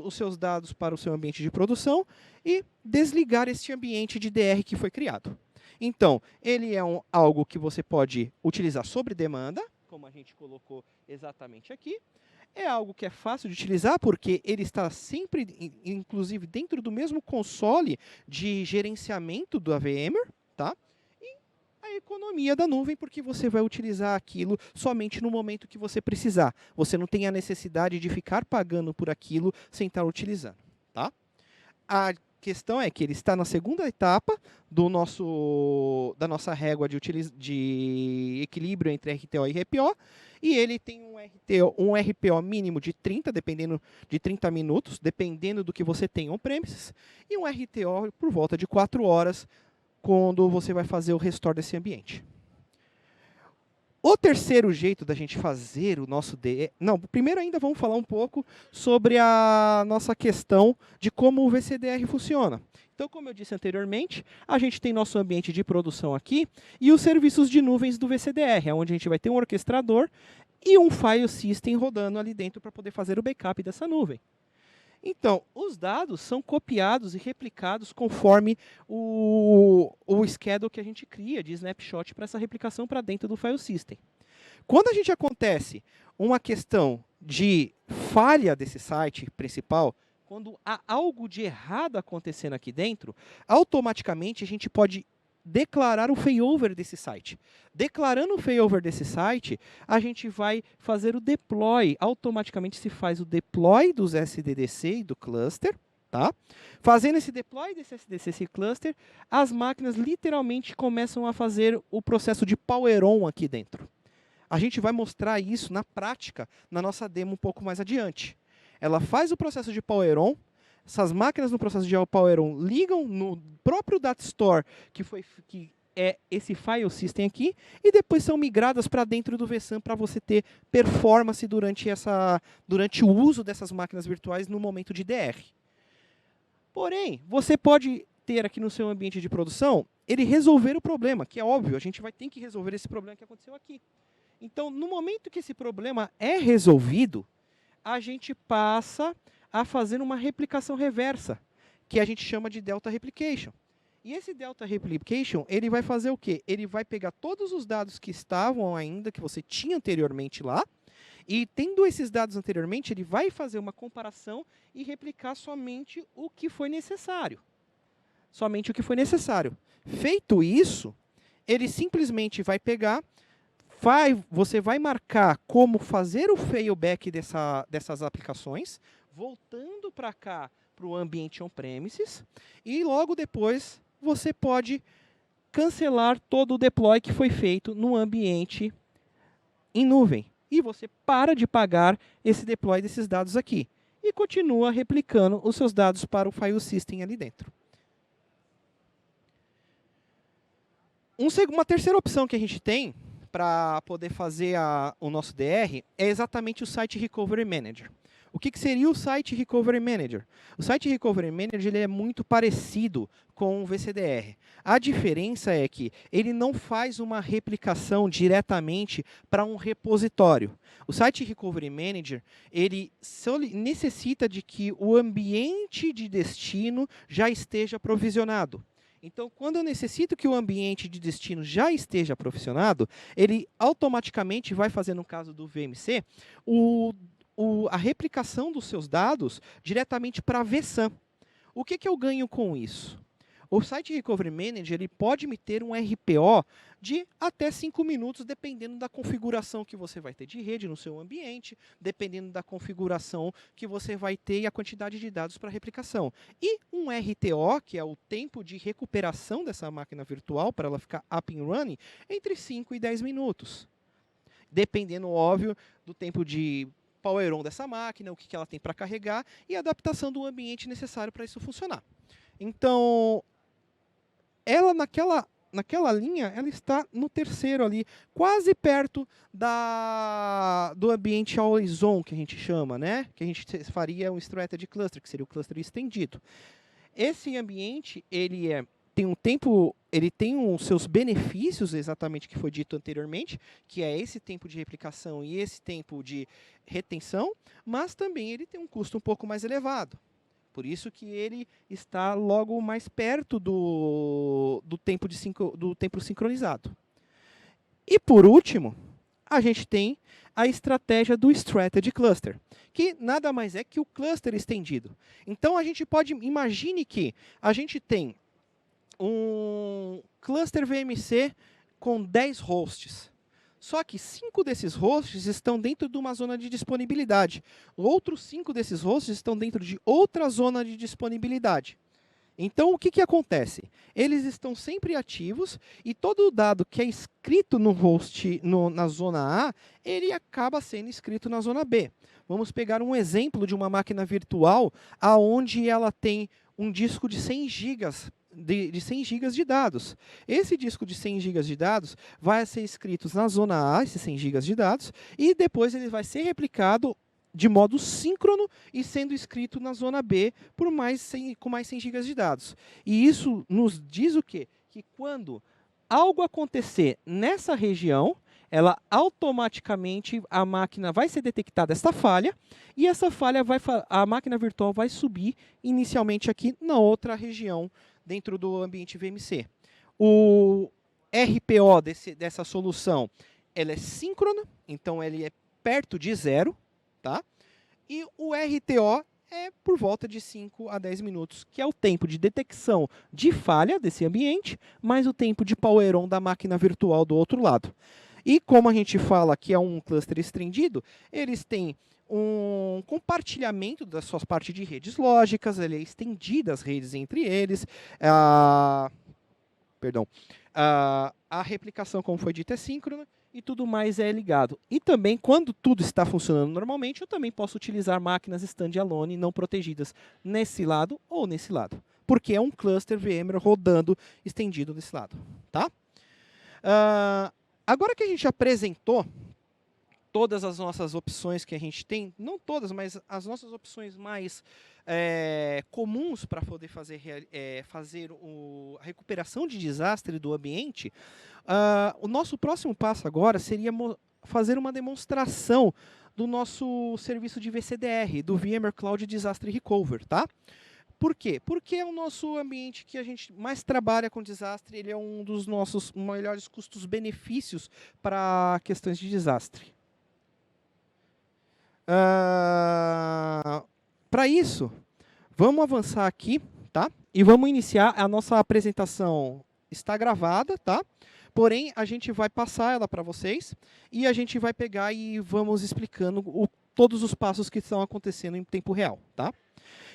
os seus dados para o seu ambiente de produção e desligar este ambiente de DR que foi criado. Então, ele é algo que você pode utilizar sobre demanda, como a gente colocou exatamente aqui. É algo que é fácil de utilizar, porque ele está sempre, inclusive, dentro do mesmo console de gerenciamento da VMware, tá? E a economia da nuvem, porque você vai utilizar aquilo somente no momento que você precisar. Você não tem a necessidade de ficar pagando por aquilo sem estar utilizando, tá? A questão é que ele está na segunda etapa da nossa régua de equilíbrio entre RTO e RPO, e ele tem um RPO mínimo de 30 minutos, dependendo do que você tem on-premises, e um RTO por volta de 4 horas, quando você vai fazer o restore desse ambiente. O terceiro jeito da gente fazer o nosso primeiro ainda vamos falar um pouco sobre a nossa questão de como o VCDR funciona. Então, como eu disse anteriormente, a gente tem nosso ambiente de produção aqui e os serviços de nuvens do VCDR, onde a gente vai ter um orquestrador e um file system rodando ali dentro para poder fazer o backup dessa nuvem. Então, os dados são copiados e replicados conforme o schedule que a gente cria de snapshot para essa replicação para dentro do file system. Quando a gente acontece uma questão de falha desse site principal, quando há algo de errado acontecendo aqui dentro, automaticamente a gente pode declarar o failover desse site. Declarando o failover desse site, a gente vai fazer o deploy. Automaticamente se faz o deploy dos SDDC e do cluster. Tá? Fazendo esse deploy desse SDDC e cluster, as máquinas literalmente começam a fazer o processo de power on aqui dentro. A gente vai mostrar isso na prática, na nossa demo um pouco mais adiante. Ela faz o processo de power on. Essas máquinas no processo de Power On ligam no próprio Data Store, que é esse file system aqui, e depois são migradas para dentro do vSAN para você ter performance durante o uso dessas máquinas virtuais no momento de DR. Porém, você pode ter aqui no seu ambiente de produção, ele resolver o problema, que é óbvio, a gente vai ter que resolver esse problema que aconteceu aqui. Então, no momento que esse problema é resolvido, a gente passa a fazer uma replicação reversa, que a gente chama de Delta Replication. E esse Delta Replication, ele vai fazer o quê? Ele vai pegar todos os dados que estavam ainda, que você tinha anteriormente lá, e tendo esses dados anteriormente, ele vai fazer uma comparação e replicar somente o que foi necessário. Somente o que foi necessário. Feito isso, ele simplesmente vai pegar, você vai marcar como fazer o failback dessas aplicações, voltando para cá, para o ambiente on-premises, e logo depois você pode cancelar todo o deploy que foi feito no ambiente em nuvem. E você para de pagar esse deploy desses dados aqui. E continua replicando os seus dados para o file system ali dentro. Uma terceira opção que a gente tem para poder fazer o nosso DR é exatamente o Site Recovery Manager. O que seria o Site Recovery Manager? O Site Recovery Manager ele é muito parecido com o VCDR. A diferença é que ele não faz uma replicação diretamente para um repositório. O Site Recovery Manager ele necessita de que o ambiente de destino já esteja provisionado. Então, quando eu necessito que o ambiente de destino já esteja provisionado, ele automaticamente vai fazer, no caso do VMC, a replicação dos seus dados diretamente para a vSAN. O que eu ganho com isso? O Site Recovery Manager ele pode me ter um RPO de até 5 minutos, dependendo da configuração que você vai ter de rede no seu ambiente, dependendo da configuração que você vai ter e a quantidade de dados para replicação. E um RTO, que é o tempo de recuperação dessa máquina virtual, para ela ficar up and running, entre 5 e 10 minutos. Dependendo, óbvio, do tempo de power on dessa máquina, o que ela tem para carregar e a adaptação do ambiente necessário para isso funcionar. Então, ela naquela linha, ela está no terceiro ali, quase perto do ambiente always on, que a gente chama, né? Que a gente faria um strategy cluster, que seria o cluster estendido. Esse ambiente, ele tem um tempo, ele tem os seus benefícios, exatamente que foi dito anteriormente, que é esse tempo de replicação e esse tempo de retenção, mas também ele tem um custo um pouco mais elevado. Por isso que ele está logo mais perto do tempo sincronizado. E por último, a gente tem a estratégia do Strategy Cluster, que nada mais é que o cluster estendido. Então a gente imagine que a gente tem um cluster VMC com 10 hosts. Só que 5 desses hosts estão dentro de uma zona de disponibilidade. Outros 5 desses hosts estão dentro de outra zona de disponibilidade. Então, o que acontece? Eles estão sempre ativos e todo o dado que é escrito no host na zona A, ele acaba sendo escrito na zona B. Vamos pegar um exemplo de uma máquina virtual onde ela tem um disco de 100 GB de 100 GB de dados. Esse disco de 100 GB de dados vai ser escrito na zona A, esses 100 GB de dados, e depois ele vai ser replicado de modo síncrono e sendo escrito na zona B com mais 100 GB de dados. E isso nos diz o quê? Que quando algo acontecer nessa região, ela automaticamente, a máquina vai ser detectada esta falha, e essa falha a máquina virtual vai subir inicialmente aqui na outra região dentro do ambiente VMC. O RPO dessa solução, ela é síncrona, então ele é perto de 0, tá? E o RTO é por volta de 5 a 10 minutos, que é o tempo de detecção de falha desse ambiente, mais o tempo de power on da máquina virtual do outro lado. E como a gente fala que é um cluster estendido, eles têm um compartilhamento das suas partes de redes lógicas, ele é estendida as redes entre eles, a replicação, como foi dito, é síncrona, e tudo mais é ligado. E também, quando tudo está funcionando normalmente, eu também posso utilizar máquinas standalone não protegidas nesse lado ou nesse lado, porque é um cluster VMware rodando estendido desse lado. Tá? Agora que a gente apresentou todas as nossas opções que a gente tem, não todas, mas as nossas opções mais comuns para poder fazer a recuperação de desastre do ambiente, o nosso próximo passo agora seria fazer uma demonstração do nosso serviço de VCDR, do VMware Cloud Disaster Recovery, tá? Por quê? Porque é o nosso ambiente que a gente mais trabalha com desastre, ele é um dos nossos melhores custos-benefícios para questões de desastre. Para isso, vamos avançar aqui, tá? E vamos iniciar a nossa apresentação. Está gravada, tá? Porém, a gente vai passar ela para vocês e a gente vai pegar e vamos explicando todos os passos que estão acontecendo em tempo real, tá?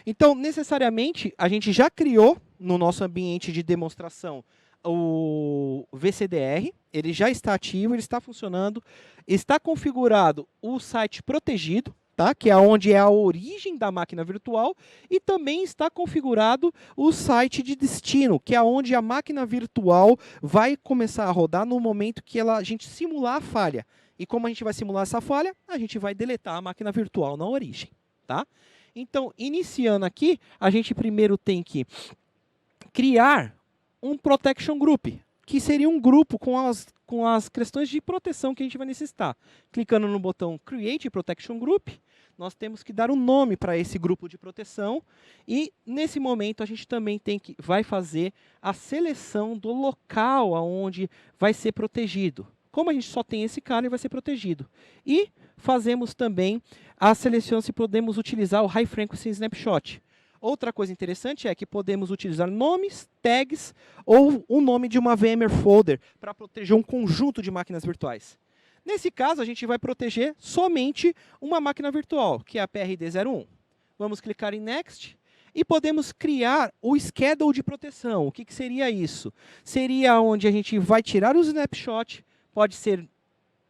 Então, necessariamente, a gente já criou no nosso ambiente de demonstração o VCDR, ele já está ativo, ele está funcionando, está configurado o site protegido, tá? Que é onde é a origem da máquina virtual, e também está configurado o site de destino, que é onde a máquina virtual vai começar a rodar no momento que a gente simular a falha. E como a gente vai simular essa falha, a gente vai deletar a máquina virtual na origem, tá? Então, iniciando aqui, a gente primeiro tem que criar um Protection Group, que seria um grupo com as questões de proteção que a gente vai necessitar. Clicando no botão Create Protection Group, nós temos que dar um nome para esse grupo de proteção e, nesse momento, a gente também vai fazer a seleção do local onde vai ser protegido. Como a gente só tem esse cara, ele vai ser protegido. E fazemos também a seleção se podemos utilizar o High Frequency Snapshot. Outra coisa interessante é que podemos utilizar nomes, tags ou o nome de uma VMware Folder para proteger um conjunto de máquinas virtuais. Nesse caso, a gente vai proteger somente uma máquina virtual, que é a PRD01. Vamos clicar em Next e podemos criar o schedule de proteção. O que seria isso? Seria onde a gente vai tirar o snapshot, pode ser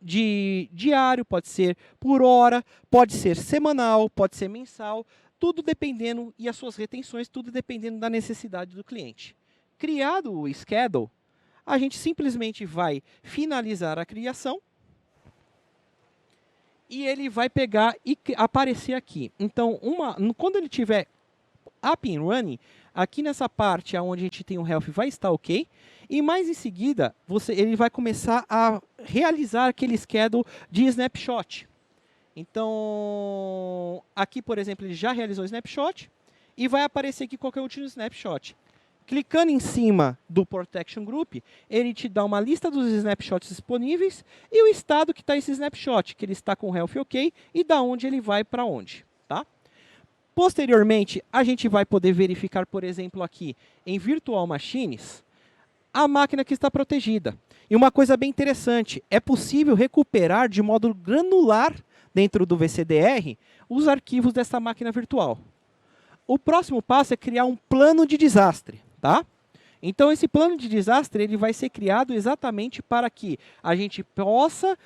de diário, pode ser por hora, pode ser semanal, pode ser mensal, tudo dependendo, e as suas retenções, tudo dependendo da necessidade do cliente. Criado o schedule, a gente simplesmente vai finalizar a criação e ele vai pegar e aparecer aqui. Então, quando ele tiver up and running, aqui nessa parte onde a gente tem o health vai estar ok, e mais em seguida ele vai começar a realizar aquele schedule de snapshot. Então, aqui, por exemplo, ele já realizou o snapshot e vai aparecer aqui qualquer último snapshot. Clicando em cima do Protection Group, ele te dá uma lista dos snapshots disponíveis e o estado que está esse snapshot, que ele está com o health ok e da onde ele vai para onde, tá? Posteriormente, a gente vai poder verificar, por exemplo, aqui em Virtual Machines, a máquina que está protegida. E uma coisa bem interessante, é possível recuperar de modo granular dentro do VCDR os arquivos dessa máquina virtual. O próximo passo é criar um plano de desastre, tá? Então, esse plano de desastre ele vai ser criado exatamente para que a gente possa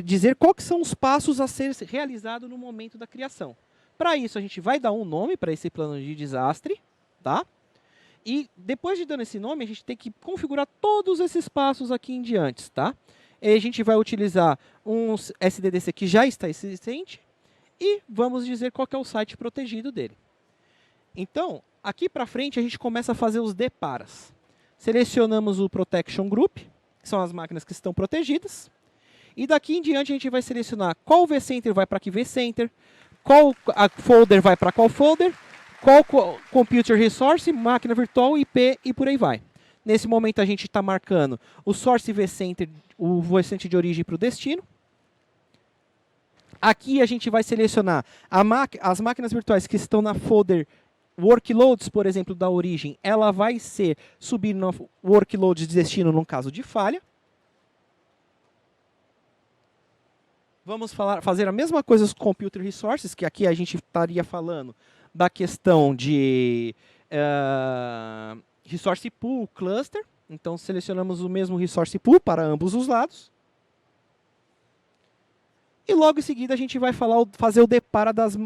dizer quais são os passos a ser realizados no momento da criação. Para isso, a gente vai dar um nome para esse plano de desastre, tá? E depois de dando esse nome, a gente tem que configurar todos esses passos aqui em diante, tá? E a gente vai utilizar um SDDC que já está existente e vamos dizer qual que é o site protegido dele. Então, aqui para frente, a gente começa a fazer os deparas. Selecionamos o Protection Group, que são as máquinas que estão protegidas. E daqui em diante, a gente vai selecionar qual vCenter vai para que vCenter, qual folder vai para qual folder, qual Computer Resource, máquina virtual, IP e por aí vai. Nesse momento, a gente está marcando o Source vCenter, o vCenter de origem para o destino. Aqui a gente vai selecionar as máquinas virtuais que estão na folder Workloads, por exemplo, da origem. Ela vai subir no Workloads de destino no caso de falha. Vamos fazer a mesma coisa com Computer Resources, que aqui a gente estaria falando da questão de Resource Pool Cluster. Então, selecionamos o mesmo Resource Pool para ambos os lados. E logo em seguida, a gente vai fazer o depara das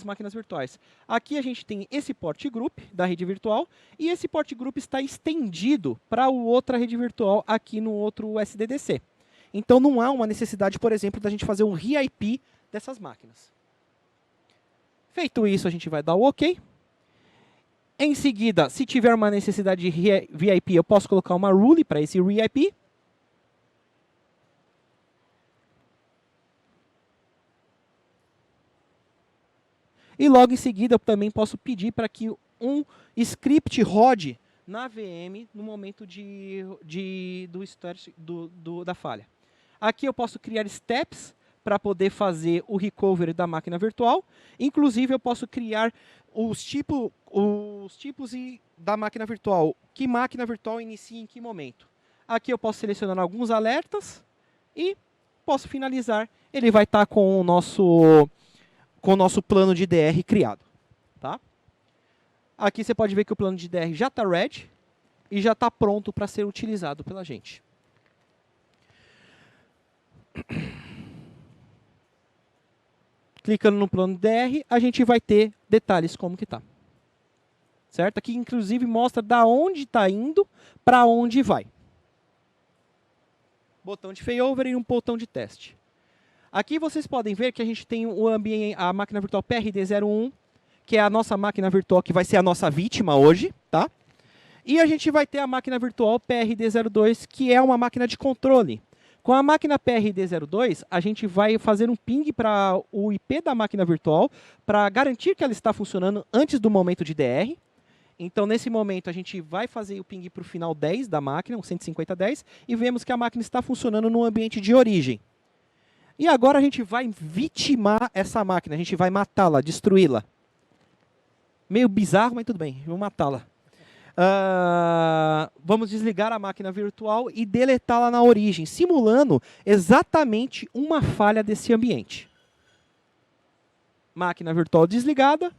máquinas virtuais. Aqui a gente tem esse port group da rede virtual, e esse port group está estendido para outra rede virtual aqui no outro SDDC. Então, não há uma necessidade, por exemplo, da gente fazer um RIP dessas máquinas. Feito isso, a gente vai dar o OK. Em seguida, se tiver uma necessidade de VIP, eu posso colocar uma rule para esse RIP. E logo em seguida, eu também posso pedir para que um script rode na VM no momento da falha. Aqui eu posso criar steps para poder fazer o recovery da máquina virtual. Inclusive, eu posso criar os tipos da máquina virtual. Que máquina virtual inicia em que momento. Aqui eu posso selecionar alguns alertas e posso finalizar. Ele vai estar com o nosso plano de DR criado. Tá? Aqui você pode ver que o plano de DR já está ready e já está pronto para ser utilizado pela gente. Clicando no plano DR, a gente vai ter detalhes como que está. Certo? Aqui, inclusive, mostra da onde está indo para onde vai. Botão de failover e um botão de teste. Aqui vocês podem ver que a gente tem a máquina virtual PRD01, que é a nossa máquina virtual que vai ser a nossa vítima hoje. Tá? E a gente vai ter a máquina virtual PRD02, que é uma máquina de controle. Com a máquina PRD02, a gente vai fazer um ping para o IP da máquina virtual para garantir que ela está funcionando antes do momento de DR. Então, nesse momento, a gente vai fazer o ping para o final 10 da máquina, um 15010, e vemos que a máquina está funcionando no ambiente de origem. E agora a gente vai vitimar essa máquina, a gente vai matá-la, destruí-la. Meio bizarro, mas tudo bem, vamos matá-la. Vamos desligar a máquina virtual e deletá-la na origem, simulando exatamente uma falha desse ambiente. Máquina virtual desligada.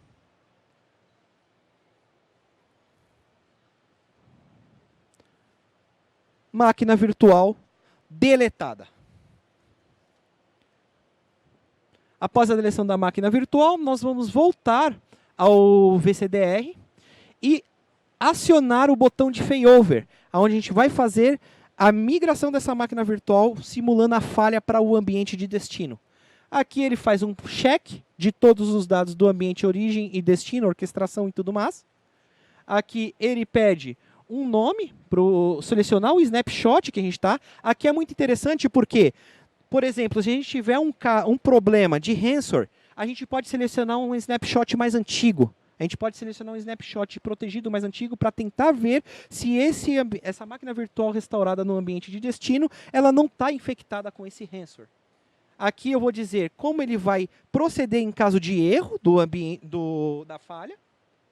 Máquina virtual deletada. Após a deleção da máquina virtual, nós vamos voltar ao VCDR e acionar o botão de failover, onde a gente vai fazer a migração dessa máquina virtual simulando a falha para o ambiente de destino. Aqui ele faz um check de todos os dados do ambiente origem e destino, orquestração e tudo mais. Aqui ele pede um nome para selecionar o snapshot que a gente está. Aqui é muito interessante porque, por exemplo, se a gente tiver um problema de ransomware, a gente pode selecionar um snapshot mais antigo. A gente pode selecionar um snapshot protegido mais antigo para tentar ver se essa máquina virtual restaurada no ambiente de destino, ela não está infectada com esse ransomware. Aqui eu vou dizer como ele vai proceder em caso de erro da falha,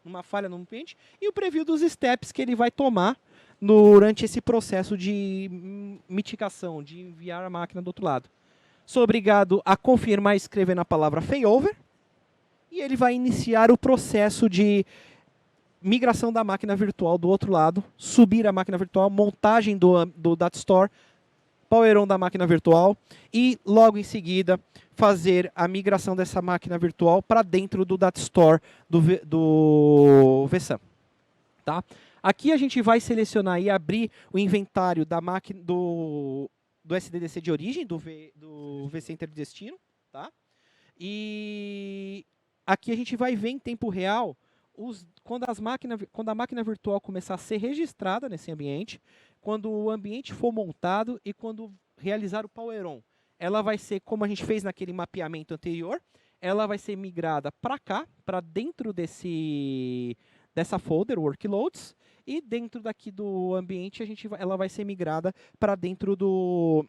uma falha no ambiente, e o preview dos steps que ele vai tomar durante esse processo de mitigação, de enviar a máquina do outro lado. Sou obrigado a confirmar escrevendo a palavra failover. E ele vai iniciar o processo de migração da máquina virtual do outro lado, subir a máquina virtual, montagem do Data Store, Power On da máquina virtual e, logo em seguida, fazer a migração dessa máquina virtual para dentro do Data Store do VSAM. Tá? Aqui a gente vai selecionar e abrir o inventário da máquina do SDDC de origem, do vCenter de destino. Tá? E aqui a gente vai ver em tempo real quando a máquina virtual começar a ser registrada nesse ambiente, quando o ambiente for montado e quando realizar o Power On. Ela vai ser, como a gente fez naquele mapeamento anterior, ela vai ser migrada para cá, para dentro dessa folder, Workloads, e dentro daqui do ambiente ela vai ser migrada para dentro do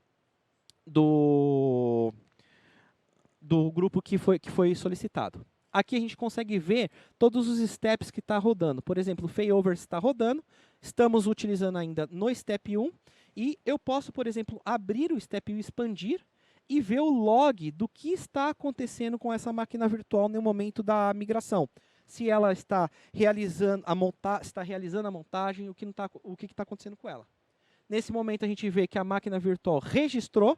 grupo que foi solicitado. Aqui a gente consegue ver todos os steps que está rodando. Por exemplo, o failover está rodando, estamos utilizando ainda no step 1, e eu posso, por exemplo, abrir o step 1 e expandir e ver o log do que está acontecendo com essa máquina virtual no momento da migração. Se ela está realizando a montagem, o que está acontecendo com ela. Nesse momento a gente vê que a máquina virtual registrou,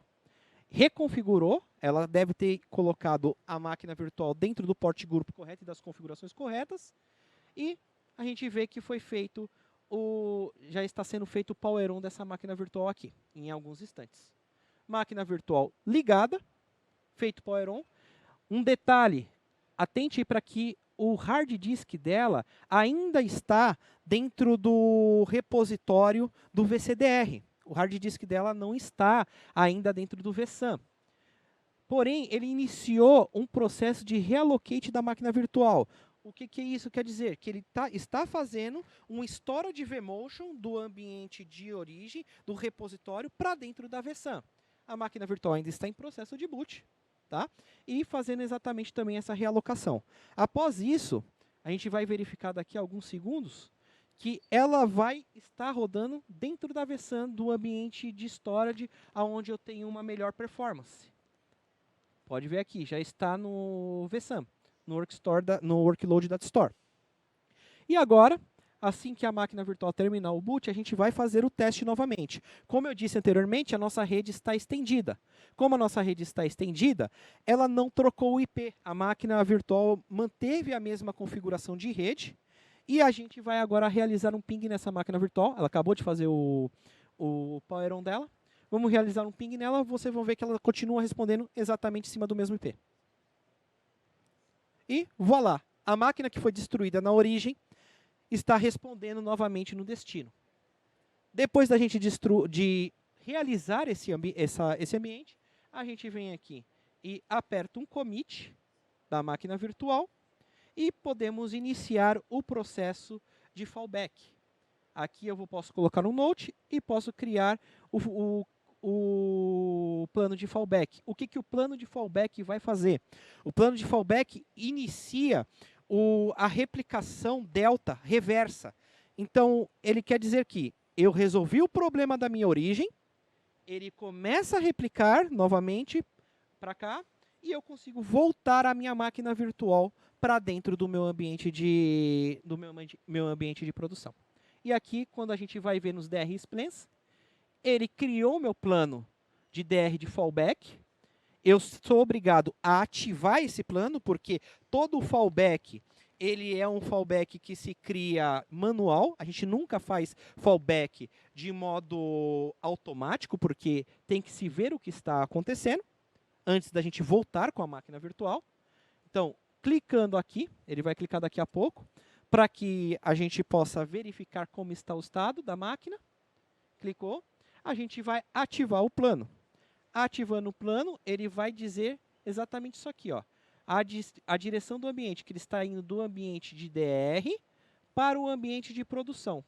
reconfigurou, ela deve ter colocado a máquina virtual dentro do port group correto e das configurações corretas, e a gente vê que foi feito já está sendo feito o Power On dessa máquina virtual aqui, em alguns instantes. Máquina virtual ligada, feito Power On. Um detalhe, atente para que o hard disk dela ainda está dentro do repositório do VCDR. O hard disk dela não está ainda dentro do VSAM. Porém, ele iniciou um processo de reallocate da máquina virtual. O que isso quer dizer? Que ele está fazendo um storage vMotion do ambiente de origem, do repositório, para dentro da vSAN. A máquina virtual ainda está em processo de boot, tá? E fazendo exatamente também essa realocação. Após isso, a gente vai verificar daqui a alguns segundos que ela vai estar rodando dentro da vSAN do ambiente de storage, onde eu tenho uma melhor performance. Pode ver aqui, já está no vSAN, no workload da Store. E agora, assim que a máquina virtual terminar o boot, a gente vai fazer o teste novamente. Como eu disse anteriormente, a nossa rede está estendida. Como a nossa rede está estendida, ela não trocou o IP. A máquina virtual manteve a mesma configuração de rede. E a gente vai agora realizar um ping nessa máquina virtual. Ela acabou de fazer o power on dela. Vamos realizar um ping nela, vocês vão ver que ela continua respondendo exatamente em cima do mesmo IP. E voilá, a máquina que foi destruída na origem está respondendo novamente no destino. Depois da gente de realizar esse ambiente, a gente vem aqui e aperta um commit da máquina virtual e podemos iniciar o processo de fallback. Aqui eu posso colocar um note e posso criar o plano de fallback. O que o plano de fallback vai fazer? O plano de fallback inicia a replicação delta reversa. Então, ele quer dizer que eu resolvi o problema da minha origem, ele começa a replicar novamente para cá, e eu consigo voltar a minha máquina virtual para dentro do meu ambiente de produção. E aqui, quando a gente vai ver nos DR Splans, ele criou o meu plano de DR de fallback. Eu sou obrigado a ativar esse plano, porque todo o fallback, ele é um fallback que se cria manual. A gente nunca faz fallback de modo automático, porque tem que se ver o que está acontecendo antes da gente voltar com a máquina virtual. Então, clicando aqui, ele vai clicar daqui a pouco, para que a gente possa verificar como está o estado da máquina. Clicou. A gente vai ativar o plano. Ativando o plano, ele vai dizer exatamente isso aqui, ó. A direção do ambiente, que ele está indo do ambiente de DR para o ambiente de produção,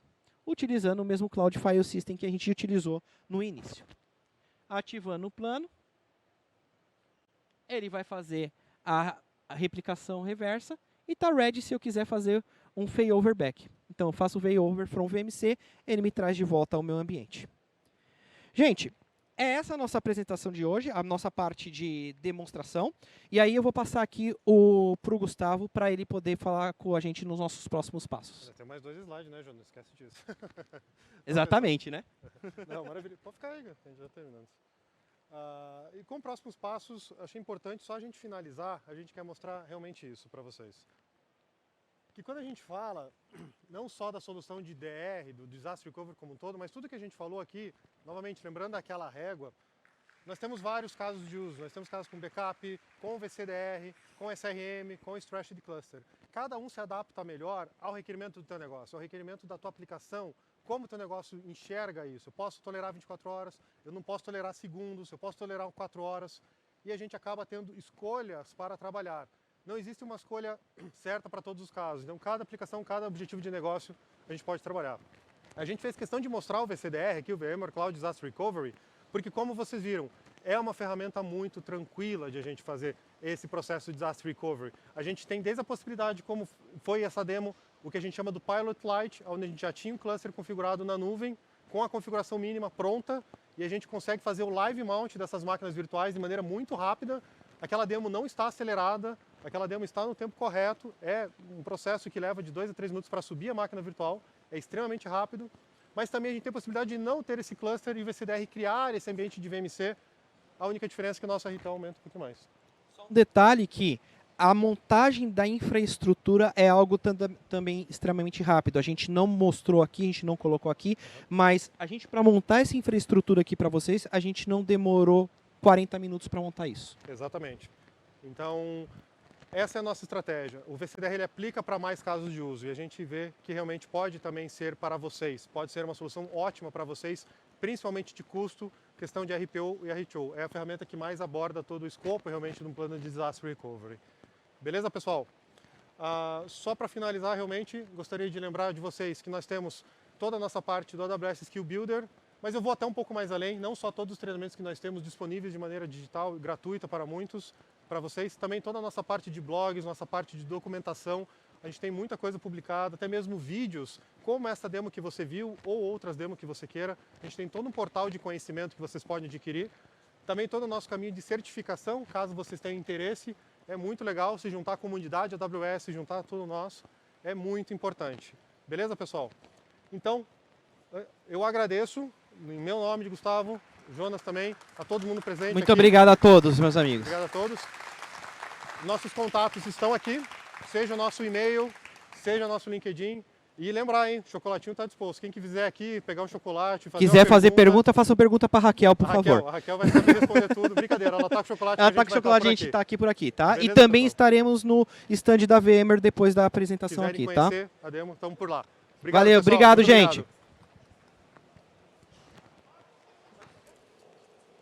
utilizando o mesmo Cloud File System que a gente utilizou no início. Ativando o plano, ele vai fazer a replicação reversa e está ready se eu quiser fazer um failover back. Então, eu faço o failover from VMC, ele me traz de volta ao meu ambiente. Gente, é essa a nossa apresentação de hoje, a nossa parte de demonstração. E aí eu vou passar aqui para o Gustavo, para ele poder falar com a gente nos nossos próximos passos. Tem mais 2 slides, né, João? Não esquece disso. Exatamente, né? Não, maravilha. Pode ficar aí, a gente já terminando. E com próximos passos, achei importante só a gente finalizar, a gente quer mostrar realmente isso para vocês. Que quando a gente fala, não só da solução de DR, do Disaster Recovery como um todo, mas tudo que a gente falou aqui, novamente, lembrando daquela régua, nós temos vários casos de uso. Nós temos casos com backup, com VCDR, com SRM, com Trusted Cluster. Cada um se adapta melhor ao requerimento do teu negócio, ao requerimento da tua aplicação, como o teu negócio enxerga isso. Eu posso tolerar 24 horas, eu não posso tolerar segundos, eu posso tolerar 4 horas, e a gente acaba tendo escolhas para trabalhar. Não existe uma escolha certa para todos os casos. Então, cada aplicação, cada objetivo de negócio, a gente pode trabalhar. A gente fez questão de mostrar o VCDR aqui, o VMware Cloud Disaster Recovery, porque, como vocês viram, é uma ferramenta muito tranquila de a gente fazer esse processo de Disaster Recovery. A gente tem desde a possibilidade, como foi essa demo, o que a gente chama do Pilot Lite, onde a gente já tinha um cluster configurado na nuvem, com a configuração mínima pronta, e a gente consegue fazer o live mount dessas máquinas virtuais de maneira muito rápida. Aquela demo não está acelerada, aquela demo está no tempo correto, é um processo que leva de 2 a 3 minutos para subir a máquina virtual, é extremamente rápido, mas também a gente tem a possibilidade de não ter esse cluster e o VCDR criar esse ambiente de VMC, a única diferença é que o nosso RT aumenta um pouquinho mais. Só um detalhe que a montagem da infraestrutura é algo também extremamente rápido. A gente não mostrou aqui, a gente não colocou aqui, mas a gente, para montar essa infraestrutura aqui para vocês, a gente não demorou 40 minutos para montar isso. Exatamente. Então, essa é a nossa estratégia. O VCDR ele aplica para mais casos de uso e a gente vê que realmente pode também ser para vocês. Pode ser uma solução ótima para vocês, principalmente de custo, questão de RPO e RTO. É a ferramenta que mais aborda todo o escopo realmente de um plano de Disaster Recovery. Beleza, pessoal? Só para finalizar, realmente, gostaria de lembrar de vocês que nós temos toda a nossa parte do AWS Skill Builder, mas eu vou até um pouco mais além, não só todos os treinamentos que nós temos disponíveis de maneira digital, gratuita para muitos, para vocês, também toda a nossa parte de blogs, nossa parte de documentação, a gente tem muita coisa publicada, até mesmo vídeos, como essa demo que você viu ou outras demos que você queira. A gente tem todo um portal de conhecimento que vocês podem adquirir. Também todo o nosso caminho de certificação, caso vocês tenham interesse. É muito legal se juntar à comunidade AWS, se juntar a tudo nosso. É muito importante. Beleza, pessoal? Então, eu agradeço, em meu nome de Gustavo, Jonas também, a todo mundo presente. Muito aqui. obrigado a todos, meus amigos. Obrigado a todos. Nossos contatos estão aqui, seja o nosso e-mail, seja o nosso LinkedIn. E lembrar, hein, o chocolatinho está disposto. Quem quiser aqui pegar um chocolate, fazer Quiser uma fazer pergunta, faça uma pergunta para a Raquel, por favor. A Raquel vai saber responder tudo. Brincadeira, ela tá com chocolate. Ela tá com chocolate, a gente está tá aqui por aqui, tá? Beleza, E também pessoal? estaremos no stand da VMware depois da apresentação Quiserem aqui, tá? conhecer a demo, estamos por lá. Obrigado, Valeu, pessoal. obrigado, Muito gente. obrigado.